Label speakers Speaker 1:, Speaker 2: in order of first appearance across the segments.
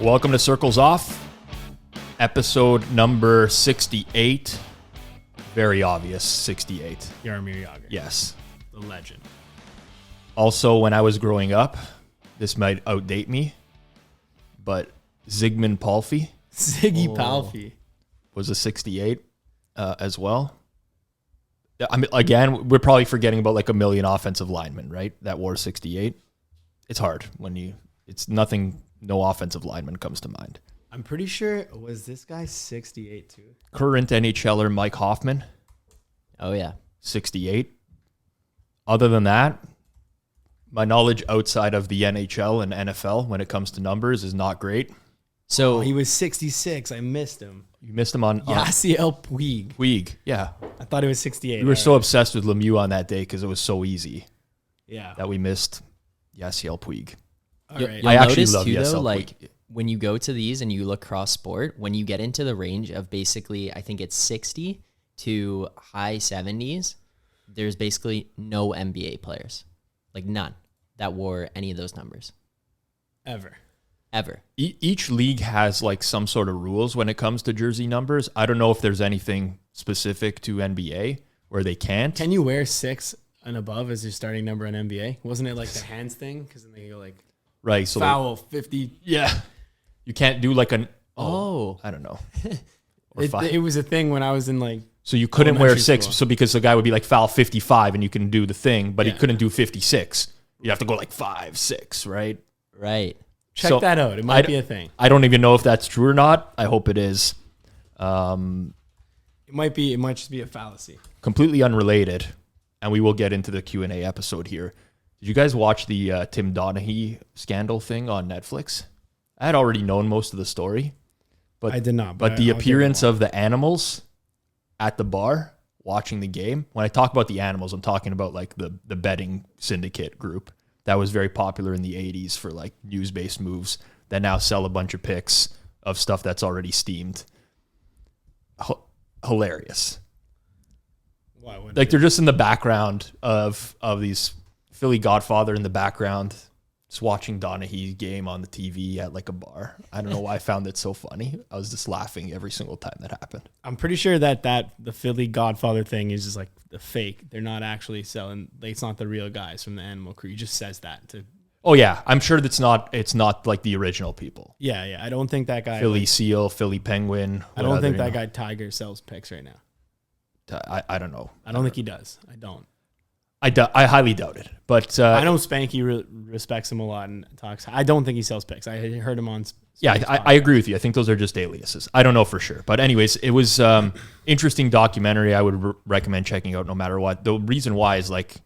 Speaker 1: Welcome to Circles Off, episode number 68. Very obvious, 68.
Speaker 2: Jaromir Jagr.
Speaker 1: Yes.
Speaker 2: The legend.
Speaker 1: Also, when I was growing up, this might outdate me, but Zygmunt Palffy
Speaker 2: Ziggy Palffy
Speaker 1: was a 68 as well. I mean, again, we're probably forgetting about like a million offensive linemen, right? That wore 68. It's hard when it's nothing, no offensive lineman comes to mind.
Speaker 2: I'm pretty sure, was this guy 68 too?
Speaker 1: Current NHLer Mike Hoffman.
Speaker 3: Oh, yeah.
Speaker 1: 68. Other than that, my knowledge outside of the NHL and NFL when it comes to numbers is not great.
Speaker 2: So he was 66. I missed him.
Speaker 1: You missed him on
Speaker 2: Yasiel Puig.
Speaker 1: Puig, yeah.
Speaker 2: I thought it was 68.
Speaker 1: We were so obsessed with Lemieux on that day because it was so easy.
Speaker 2: Yeah.
Speaker 1: That we missed Yasiel Puig.
Speaker 2: All right.
Speaker 1: I actually love
Speaker 3: too,
Speaker 1: Yasiel
Speaker 3: though,
Speaker 1: Puig.
Speaker 3: like when you go to these and you look cross sport, when you get into the range of basically, I think it's 60 to high 70s, there's basically no NBA players, like none, that wore any of those numbers.
Speaker 2: Ever.
Speaker 1: Each league has like some sort of rules when it comes to jersey numbers. I don't know if there's anything specific to NBA where they can't.
Speaker 2: Can you wear 6 and above as your starting number in NBA? Wasn't it like the hands thing? Because then they go like
Speaker 1: right, so
Speaker 2: foul 50.
Speaker 1: Yeah. You can't do like I don't know.
Speaker 2: It was a thing when I was in like.
Speaker 1: So you couldn't wear 6,
Speaker 2: school.
Speaker 1: so because the guy would be like foul 55 and you can do the thing, but he couldn't do 56. You have to go like 5, 6, right?
Speaker 3: Right.
Speaker 2: Check that out. It might be a thing.
Speaker 1: I don't even know if that's true or not. I hope it is.
Speaker 2: It might be. It might just be a fallacy.
Speaker 1: Completely unrelated, and we will get into the Q&A episode here. Did you guys watch the Tim Donaghy scandal thing on Netflix? I had already known most of the story, but
Speaker 2: I did not.
Speaker 1: But the appearance of the animals at the bar watching the game. When I talk about the animals, I'm talking about like the betting syndicate group that was very popular in the 80s for like news-based moves that now sell a bunch of picks of stuff that's already steamed. Hilarious.
Speaker 2: Why?
Speaker 1: Like they're just in the background of these Philly Godfather in the background, just watching Donaghy's game on the TV at like a bar. I don't know why I found it so funny. I was just laughing every single time that happened.
Speaker 2: I'm pretty sure that the Philly Godfather thing is just like the fake. They're not actually selling. Like, it's not the real guys from the Animal Crew. He just says that to.
Speaker 1: Oh yeah, I'm sure it's not like the original people.
Speaker 2: Yeah. I don't think that guy.
Speaker 1: Philly Seal, Philly Penguin.
Speaker 2: I don't think that guy Tiger sells picks right now.
Speaker 1: I don't know.
Speaker 2: I don't think he does. I don't.
Speaker 1: I highly doubt it. But
Speaker 2: I know Spanky respects him a lot and talks. I don't think he sells picks. I heard him on.
Speaker 1: Yeah, I agree with you. I think those are just aliases. I don't know for sure. But anyways, it was interesting documentary I would recommend checking out no matter what. The reason why is like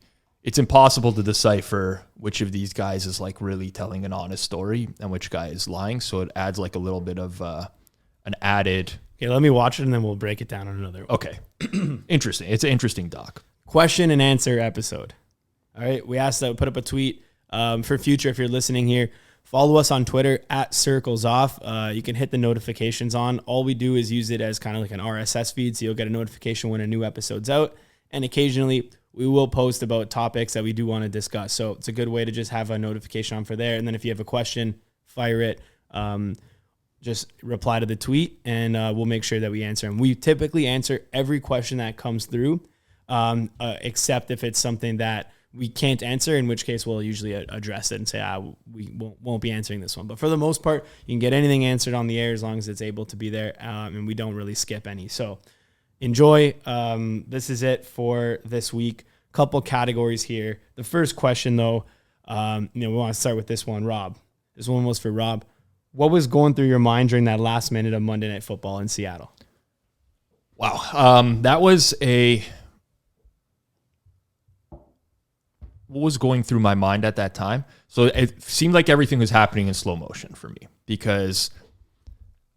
Speaker 1: it's impossible to decipher which of these guys is like really telling an honest story and which guy is lying. So it adds like a little bit of an added.
Speaker 2: Okay, let me watch it and then we'll break it down on another one.
Speaker 1: Okay. Interesting. It's an interesting doc.
Speaker 2: Question and answer episode. All right. We asked that, put up a tweet for future. If you're listening here, follow us on Twitter at Circles Off. You can hit the notifications on. All we do is use it as kind of like an RSS feed. So you'll get a notification when a new episode's out. And occasionally we will post about topics that we do want to discuss. So it's a good way to just have a notification on for there. And then if you have a question, fire it. Just reply to the tweet and we'll make sure that we answer them. We typically answer every question that comes through. Except if it's something that we can't answer, in which case we'll usually address it and say, we won't be answering this one. But for the most part, you can get anything answered on the air as long as it's able to be there, and we don't really skip any. So enjoy. This is it for this week. Couple categories here. The first question, though, we want to start with this one, Rob. This one was for Rob. What was going through your mind during that last minute of Monday Night Football in Seattle?
Speaker 1: Wow. That was what was going through my mind at that time? So it seemed like everything was happening in slow motion for me because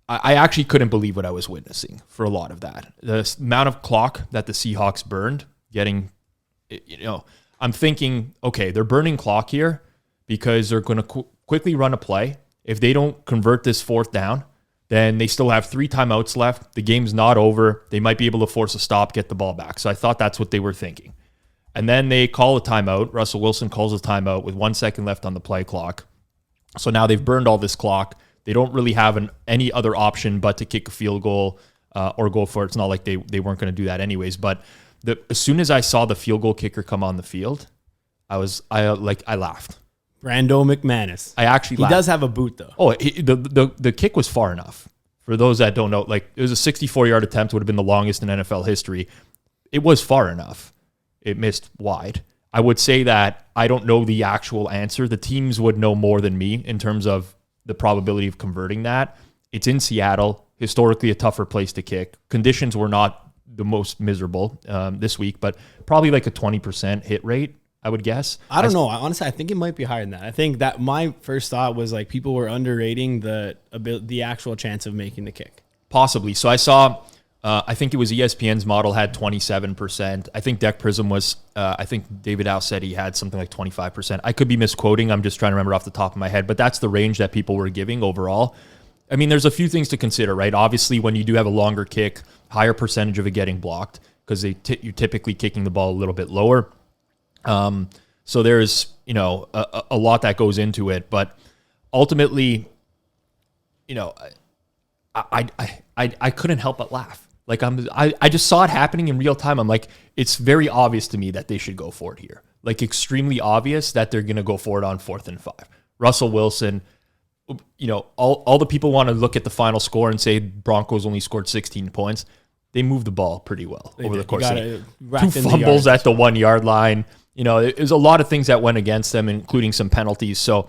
Speaker 1: I actually couldn't believe what I was witnessing for a lot of that. The amount of clock that the Seahawks burned, I'm thinking, okay, they're burning clock here because they're going to quickly run a play. If they don't convert this 4th down, then they still have 3 timeouts left. The game's not over. They might be able to force a stop, get the ball back. So I thought that's what they were thinking. And then they call a timeout. Russell Wilson calls a timeout with 1 second left on the play clock. So now they've burned all this clock. They don't really have any other option but to kick a field goal or go for it. It's not like they weren't going to do that anyways. But as soon as I saw the field goal kicker come on the field, I laughed.
Speaker 2: Brando McManus.
Speaker 1: I actually
Speaker 2: he
Speaker 1: laughed.
Speaker 2: does have a boot though.
Speaker 1: Oh, the kick was far enough. For those that don't know, like it was a 64-yard attempt, would have been the longest in NFL history. It was far enough. It missed wide. I would say that I don't know the actual answer. The teams would know more than me in terms of the probability of converting that. It's in Seattle, historically a tougher place to kick. Conditions were not the most miserable this week, but probably like a 20% hit rate, I would guess.
Speaker 2: I don't know. Honestly, I think it might be higher than that. I think that my first thought was like people were underrating the actual chance of making the kick.
Speaker 1: Possibly. So I saw, I think it was ESPN's model had 27%. I think Deck Prism was, I think David Howe said he had something like 25%. I could be misquoting. I'm just trying to remember off the top of my head, but that's the range that people were giving overall. I mean, there's a few things to consider, right? Obviously, when you do have a longer kick, higher percentage of it getting blocked because you're typically kicking the ball a little bit lower. So there's, a lot that goes into it, but ultimately, I couldn't help but laugh. Like I just saw it happening in real time. I'm like, it's very obvious to me that they should go for it here. Like extremely obvious that they're going to go for it on 4th and 5. Russell Wilson, all the people want to look at the final score and say Broncos only scored 16 points. They moved the ball pretty well over the course of it. 2 fumbles at the 1 yard line. There's a lot of things that went against them, including some penalties. So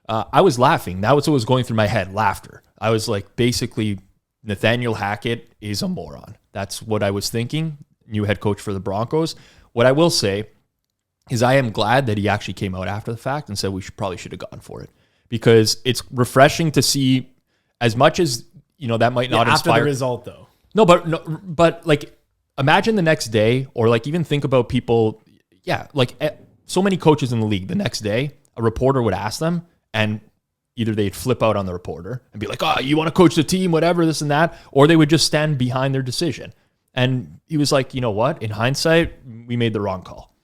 Speaker 1: I was laughing. That was what was going through my head, laughter. I was like, basically, Nathaniel Hackett is a moron. That's what I was thinking, new head coach for the Broncos. What I will say is I am glad that he actually came out after the fact and said we probably should have gone for it. Because it's refreshing to see, as much as, that might not inspire.
Speaker 2: After the result, though.
Speaker 1: No, but like, imagine the next day, or like even think about people, so many coaches in the league, the next day, a reporter would ask them, and either they'd flip out on the reporter and be like, oh, you want to coach the team, whatever, this and that, or they would just stand behind their decision. And he was like, you know what? In hindsight, we made the wrong call.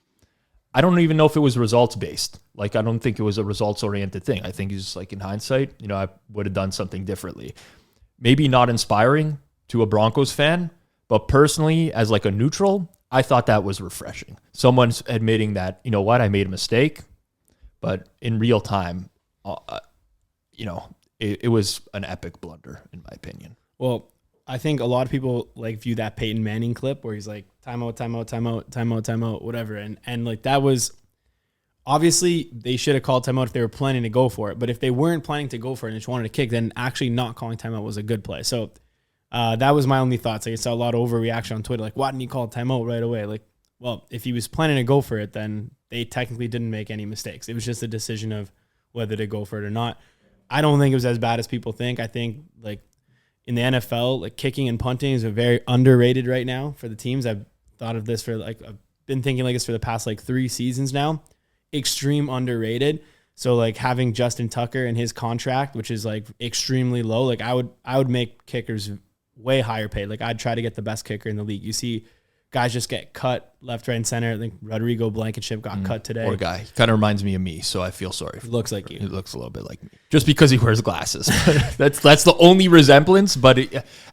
Speaker 1: I don't even know if it was results-based. Like, I don't think it was a results-oriented thing. I think he's like, in hindsight, I would have done something differently. Maybe not inspiring to a Broncos fan, but personally, as like a neutral, I thought that was refreshing. Someone's admitting that, you know what, I made a mistake, but in real time, it was an epic blunder, in my opinion.
Speaker 2: Well, I think a lot of people like view that Peyton Manning clip where he's like, timeout, whatever. And like that was, obviously they should have called timeout if they were planning to go for it. But if they weren't planning to go for it and just wanted to kick, then actually not calling timeout was a good play. So that was my only thoughts. Like I saw a lot of overreaction on Twitter. Like, why didn't he call timeout right away? Like, well, if he was planning to go for it, then they technically didn't make any mistakes. It was just a decision of whether to go for it or not. I don't think it was as bad as people think. I think like in the NFL, like kicking and punting is very underrated right now for the teams. I've thought of this I've been thinking like this for the past like 3 seasons now. Extreme underrated. So like having Justin Tucker and his contract, which is like extremely low, like I would make kickers way higher paid. Like I'd try to get the best kicker in the league. You see guys just get cut left, right, and center. I think Rodrigo Blankenship got cut today.
Speaker 1: Poor guy. He kind of reminds me of me, so I feel sorry.
Speaker 2: He looks like you.
Speaker 1: He looks a little bit like me. Just because he wears glasses. That's the only resemblance, but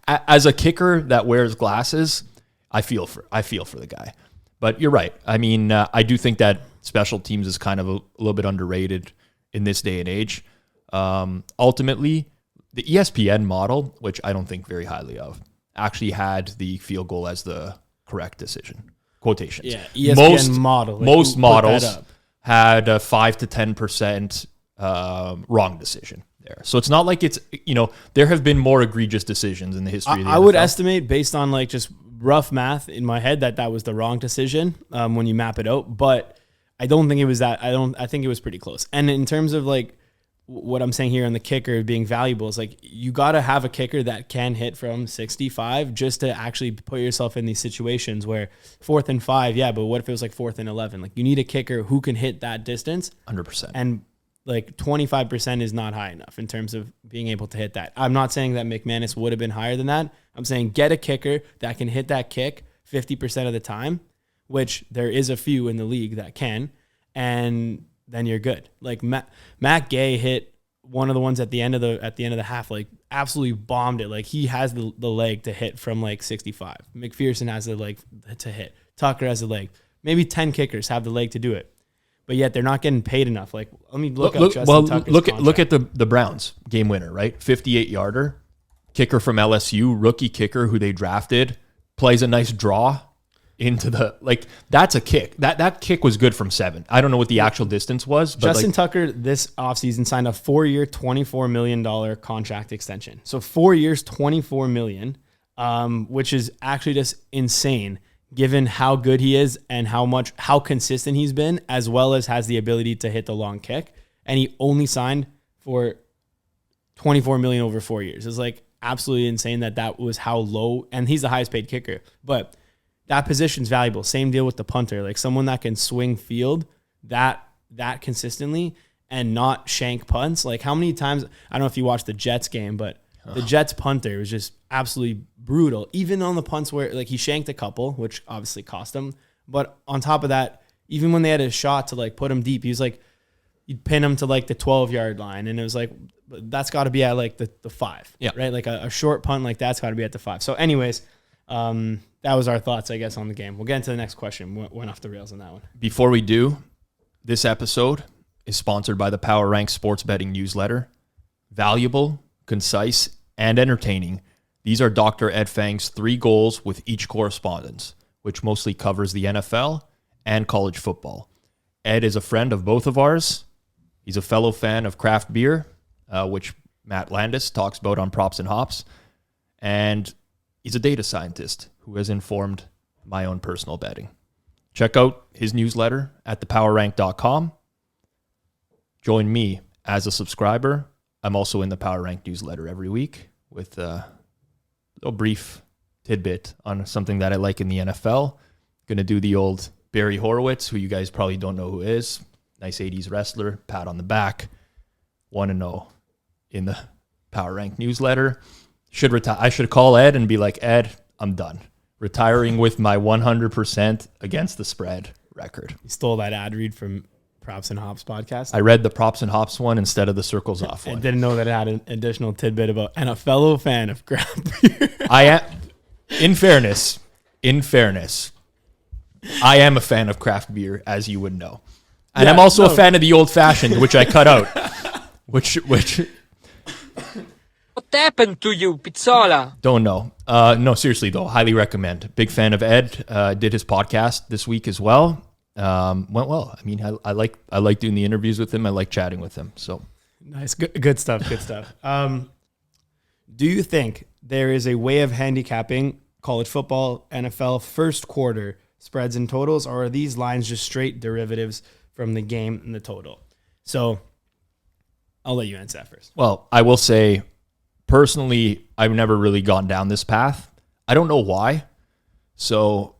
Speaker 1: as a kicker that wears glasses, I feel for the guy. But you're right. I mean, I do think that special teams is kind of a little bit underrated in this day and age. Ultimately, the ESPN model, which I don't think very highly of, actually had the field goal as the correct decision. Quotations.
Speaker 2: Yeah, ESPN model. Like
Speaker 1: most models had a 5 to 10% wrong decision there. So it's not like it's, there have been more egregious decisions in the history of the NFL.
Speaker 2: I would estimate based on like just rough math in my head that was the wrong decision when you map it out. But I don't think it was that. I think it was pretty close. And in terms of like what I'm saying here on the kicker being valuable is like you got to have a kicker that can hit from 65 just to actually put yourself in these situations where 4th and 5, yeah, but what if it was like 4th and 11? Like you need a kicker who can hit that distance.
Speaker 1: 100%.
Speaker 2: And like 25% is not high enough in terms of being able to hit that. I'm not saying that McManus would have been higher than that. I'm saying get a kicker that can hit that kick 50% of the time, which there is a few in the league that can, and then you're good. Like Matt Gay hit one of the ones at the end of the half, like absolutely bombed it. Like he has the leg to hit from like 65. McPherson has the leg to hit. Tucker has the leg. Maybe 10 kickers have the leg to do it. But yet they're not getting paid enough. Like, let me look up Justin Tucker's contract.
Speaker 1: Look at the Browns game winner, right? 58-yarder, kicker from LSU, rookie kicker who they drafted, plays a nice draw into the, like, that's a kick. That kick was good from 7. I don't know what the actual distance was. But
Speaker 2: Justin Tucker this offseason signed a 4-year, $24 million contract extension. So 4 years, $24 million, which is actually just insane given how good he is and how consistent he's been, as well as has the ability to hit the long kick. And he only signed for $24 million over 4 years. It's like absolutely insane that was how low, and he's the highest paid kicker. But that position's valuable. Same deal with the punter, like someone that can swing field that consistently and not shank punts. Like how many times, I don't know if you watched the Jets game, but the Jets punter was just absolutely brutal. Even on the punts where like he shanked a couple, which obviously cost him. But on top of that, even when they had a shot to like put him deep, he was like, you'd pin him to like the 12-yard line. And it was like, that's got to be at like the 5, right? Like a short punt like that's got to be at the 5. So anyways, that was our thoughts, I guess, on the game. We'll get into the next question. Went off the rails on that one.
Speaker 1: Before we do, this episode is sponsored by the Power Rank Sports Betting Newsletter. Valuable, concise, and entertaining. These are Dr. Ed Fang's 3 goals with each correspondence, which mostly covers the NFL and college football. Ed is a friend of both of ours. He's a fellow fan of craft beer, which Matt Landis talks about on Props and Hops. And he's a data scientist who has informed my own personal betting. Check out his newsletter at thepowerrank.com. Join me as a subscriber. I'm also in the Power Rank newsletter every week with a brief tidbit on something that I like in the NFL. Going to do the old Barry Horowitz, who you guys probably don't know who is. Nice 80s wrestler, pat on the back. 1-0 in the Power Rank newsletter. I should call Ed and be like, Ed, I'm done. Retiring with my 100% against the spread record.
Speaker 2: You stole that ad read from Props and Hops podcast.
Speaker 1: I read the Props and Hops one instead of the Circles Off one.
Speaker 2: I didn't know that it had an additional tidbit about, and a fellow fan of craft beer.
Speaker 1: I am, in fairness, I am a fan of craft beer, as you would know. And I'm also a fan of the old fashioned, which I cut out. Which
Speaker 4: What happened to you, Pizzola?
Speaker 1: Don't know. No, seriously though, highly recommend. Big fan of Ed. Did his podcast this week as well. Went well. I mean, I like doing the interviews with him. I like chatting with him. So
Speaker 2: nice, good stuff. Good stuff. Do you think there is a way of handicapping college football, NFL first quarter spreads and totals, or are these lines just straight derivatives from the game and the total? So I'll let you answer that first.
Speaker 1: Well, I will say, personally, I've never really gone down this path. I don't know why. So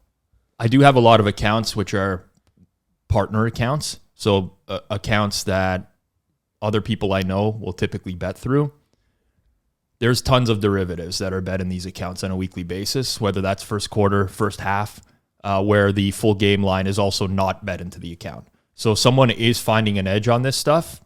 Speaker 1: I do have a lot of accounts which are partner accounts. So accounts that other people I know will typically bet through. There's tons of derivatives that are bet in these accounts on a weekly basis, whether that's first quarter, first half, where the full game line is also not bet into the account. So someone is finding an edge on this stuff.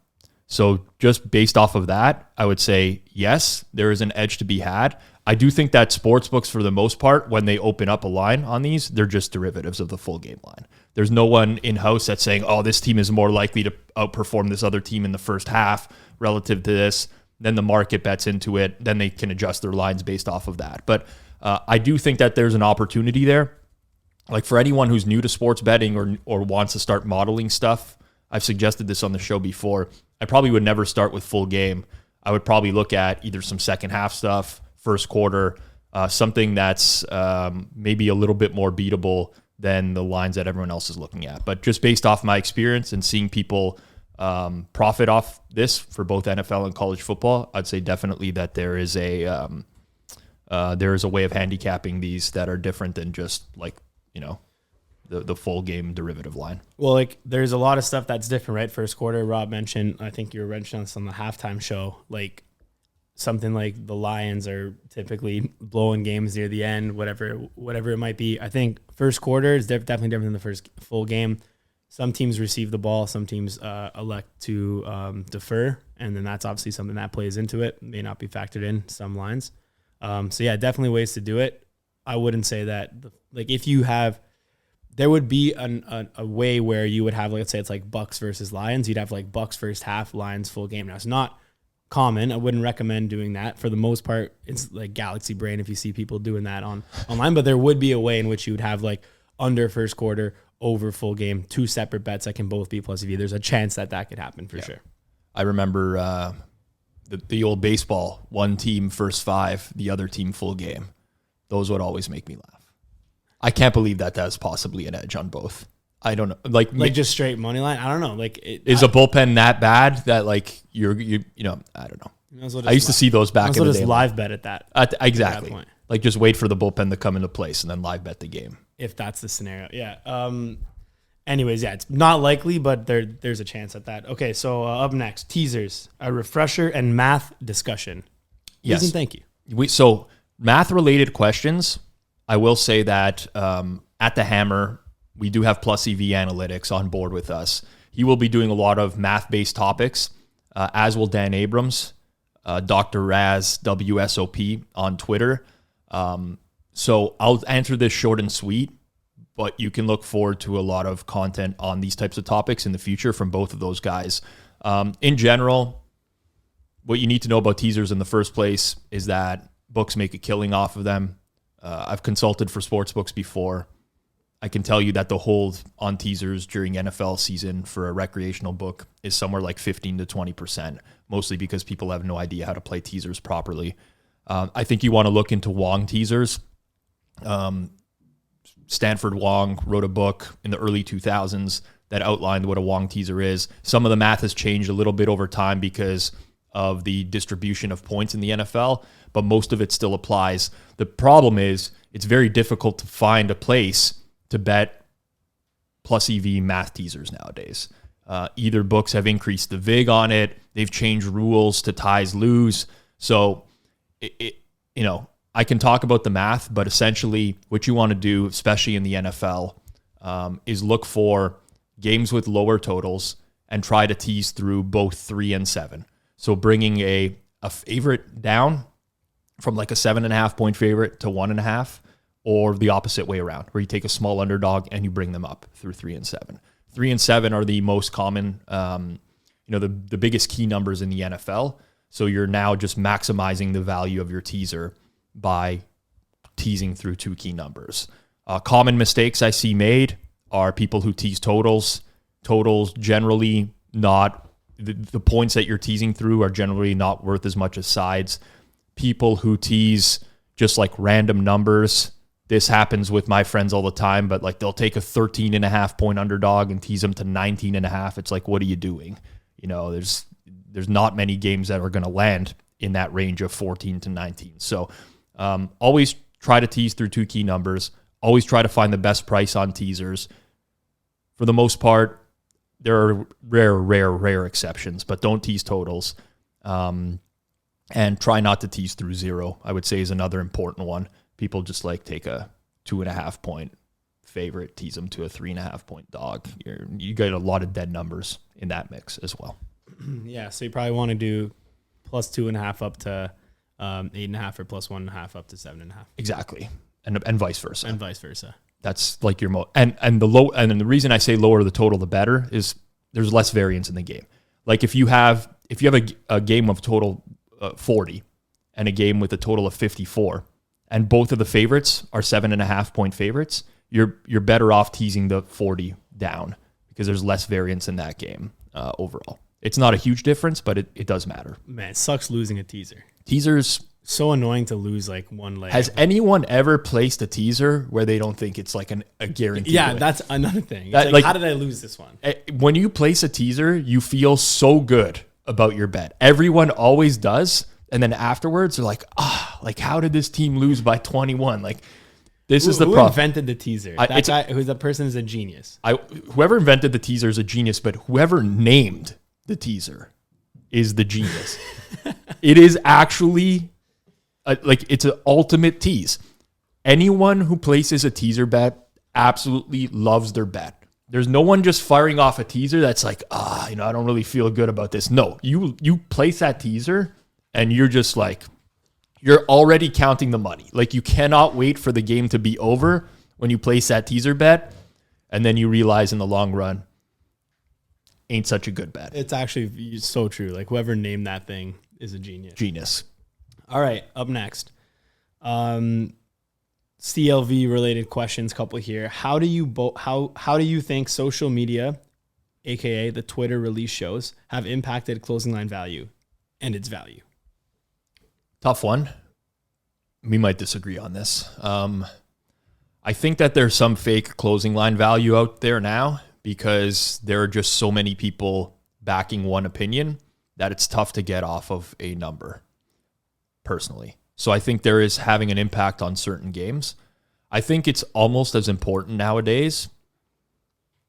Speaker 1: So just based off of that, I would say, yes, there is an edge to be had. I do think that sportsbooks, for the most part, when they open up a line on these, they're just derivatives of the full game line. There's no one in-house that's saying, oh, this team is more likely to outperform this other team in the first half relative to this. Then the market bets into it. Then they can adjust their lines based off of that. But I do think that there's an opportunity there. Like for anyone who's new to sports betting or wants to start modeling stuff, I've suggested this on the show before. I probably would never start with full game. I would probably look at either some second half stuff, first quarter, something that's maybe a little bit more beatable than the lines that everyone else is looking at. But just based off my experience and seeing people profit off this for both NFL and college football, I'd say definitely that there is a way of handicapping these that are different than just like, you know, the full game derivative line.
Speaker 2: Well, like there's a lot of stuff that's different, right? First quarter, Rob mentioned, I think you were mentioning this on the halftime show, like something like the Lions are typically blowing games near the end, whatever it might be. I think first quarter is definitely different than the first full game. some teams receive the ball, some teams elect to defer, and then that's obviously something that plays into it. May not be factored in some lines. So yeah, definitely ways to do it. I wouldn't say that like if you have, there would be a way where you would have, let's say it's like Bucks versus Lions. You'd have like Bucks first half, Lions full game. Now it's not common. I wouldn't recommend doing that. For the most part, it's like galaxy brain if you see people doing that online, but there would be a way in which you would have like under first quarter, over full game, 2 separate bets that can both be plus EV. There's a chance that could happen for sure.
Speaker 1: I remember the old baseball, one team first 5, the other team full game. Those would always make me laugh. I can't believe that that's possibly an edge on both. I don't know. Like
Speaker 2: just straight money line. I don't know. Like
Speaker 1: is a bullpen that bad that like you know, I don't know. I used to see those back in the day.
Speaker 2: Just live bet at that.
Speaker 1: Exactly. At that like just wait for the bullpen to come into place and then live bet the game.
Speaker 2: If that's the scenario. Yeah. Anyways, yeah, it's not likely, but there's a chance at that. Okay, so up next, teasers, a refresher and math discussion.
Speaker 1: Yes.
Speaker 2: Please and thank you.
Speaker 1: So math-related questions, I will say that at the Hammer, we do have Plus EV Analytics on board with us. He will be doing a lot of math-based topics, as will Dan Abrams, Dr. Raz, WSOP on Twitter. So I'll answer this short and sweet, but you can look forward to a lot of content on these types of topics in the future from both of those guys. In general, what you need to know about teasers in the first place is that books make a killing off of them. I've consulted for Sportsbooks before. I can tell you that the hold on teasers during NFL season for a recreational book is somewhere like 15 to 20%, mostly because people have no idea how to play teasers properly. I think you want to look into Wong teasers. Stanford Wong wrote a book in the early 2000s that outlined what a Wong teaser is. Some of the math has changed a little bit over time because of the distribution of points in the NFL, but most of it still applies. The problem is it's very difficult to find a place to bet plus EV math teasers nowadays. Either books have increased the VIG on it, they've changed rules to ties lose. So, I can talk about the math, but essentially what you want to do, especially in the NFL, is look for games with lower totals and try to tease through both 3 and 7. So bringing a favorite down from like a 7.5 point favorite to 1.5, or the opposite way around, where you take a small underdog and you bring them up through 3 and 7. 3 and 7 are the most common, the biggest key numbers in the NFL. So you're now just maximizing the value of your teaser by teasing through 2 key numbers. Common mistakes I see made are people who tease totals. Totals generally not, the points that you're teasing through are generally not worth as much as sides. People who tease just like random numbers. This happens with my friends all the time, but like they'll take a 13.5 point underdog and tease them to 19.5. It's like, what are you doing? There's not many games that are going to land in that range of 14 to 19. So always try to tease through 2 key numbers. Always try to find the best price on teasers. For the most part, there are rare exceptions, but don't tease totals. And try not to tease through 0, I would say, is another important one. People just like take a 2.5 point favorite, tease them to a 3.5 point dog. You get a lot of dead numbers in that mix as well.
Speaker 2: Yeah, so you probably want to do plus 2.5 up to 8.5 or plus 1.5 up to 7.5.
Speaker 1: Exactly, and vice versa.
Speaker 2: And vice versa.
Speaker 1: That's like your and the reason I say lower the total the better is there's less variance in the game. Like if you have a game of total 40 and a game with a total of 54, and both of the favorites are 7.5 point favorites, you're better off teasing the 40 down because there's less variance in that game overall. It's not a huge difference, but it does matter.
Speaker 2: Man, it sucks losing a teaser.
Speaker 1: Teasers.
Speaker 2: So annoying to lose like one leg.
Speaker 1: Has anyone ever placed a teaser where they don't think it's like a guarantee?
Speaker 2: Yeah,
Speaker 1: win?
Speaker 2: That's another thing. It's like, how did I lose this one?
Speaker 1: When you place a teaser, you feel so good about your bet. Everyone always does. And then afterwards, they're like, how did this team lose by 21? Like, this is the problem.
Speaker 2: Who invented the teaser? That person is a genius.
Speaker 1: Whoever invented the teaser is a genius, but whoever named the teaser is the genius. It is actually it's an ultimate tease. Anyone who places a teaser bet absolutely loves their bet. There's no one just firing off a teaser that's like, I don't really feel good about this. No, you place that teaser and you're just like, you're already counting the money. Like, you cannot wait for the game to be over when you place that teaser bet, and then you realize in the long run, ain't such a good bet.
Speaker 2: It's actually so true. Like, whoever named that thing is a genius.
Speaker 1: Genius.
Speaker 2: All right, up next. CLV related questions, couple here. How do you think social media, aka the Twitter release shows, have impacted closing line value and its value?
Speaker 1: Tough one. We might disagree on this. I think that there's some fake closing line value out there now because there are just so many people backing one opinion that it's tough to get off of a number, personally. So I think there is having an impact on certain games. I think it's almost as important nowadays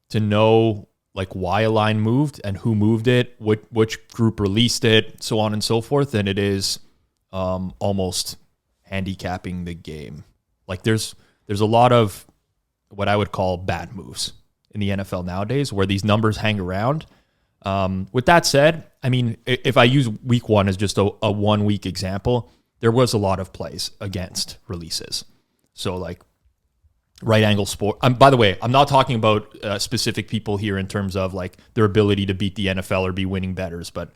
Speaker 1: to know like why a line moved and who moved it, which group released it, so on and so forth, than it is almost handicapping the game. Like there's a lot of what I would call bad moves in the NFL nowadays where these numbers hang around. With that said, I mean, if I use week 1 as just a 1 week example, there was a lot of plays against releases. So like right angle sport. By the way, I'm not talking about specific people here in terms of like their ability to beat the NFL or be winning bettors, but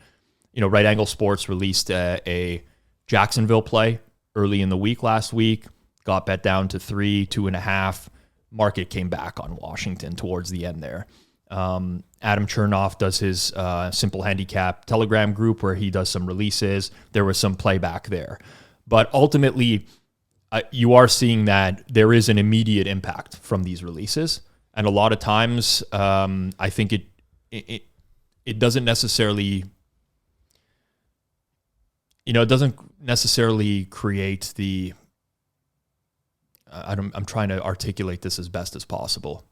Speaker 1: right angle sports released a Jacksonville play early in the week last week, got bet down to 3, 2.5. Market came back on Washington towards the end there. Adam Chernoff does his simple handicap Telegram group where he does some releases. There was some playback there. But ultimately, you are seeing that there is an immediate impact from these releases. And a lot of times, I think it doesn't necessarily, it doesn't necessarily create the, I'm trying to articulate this as best as possible.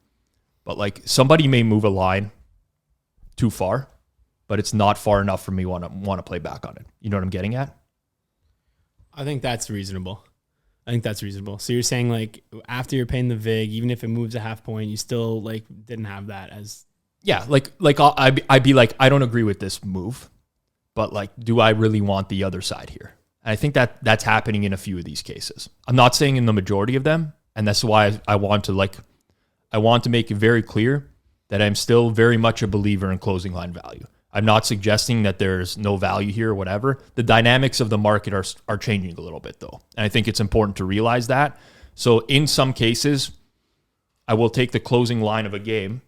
Speaker 1: But like somebody may move a line too far, but it's not far enough for me want to play back on it. You know what I'm getting at?
Speaker 2: I think that's reasonable. So you're saying like after you're paying the VIG, even if it moves a half point, you still like didn't have that as.
Speaker 1: Yeah, I'd be like, I don't agree with this move, but like, do I really want the other side here? And I think that's happening in a few of these cases. I'm not saying in the majority of them, and that's why I want to make it very clear that I'm still very much a believer in closing line value. I'm not suggesting that there's no value here or whatever. The dynamics of the market are changing a little bit though. And I think it's important to realize that. So in some cases, I will take the closing line of a game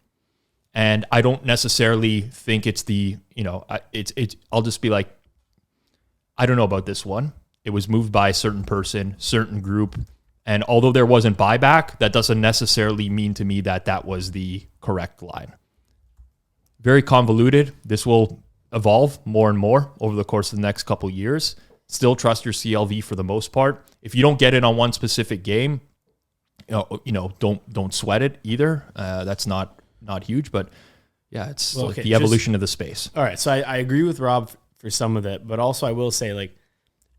Speaker 1: and I don't necessarily think it's I'll just be like, I don't know about this one. It was moved by a certain person, certain group. And although there wasn't buyback, that doesn't necessarily mean to me that was the correct line. Very convoluted. This will evolve more and more over the course of the next couple of years. Still trust your CLV for the most part. If you don't get it on one specific game, don't sweat it either. That's not huge, but yeah, it's the evolution of the space.
Speaker 2: All right, so I agree with Rob for some of it, but also I will say like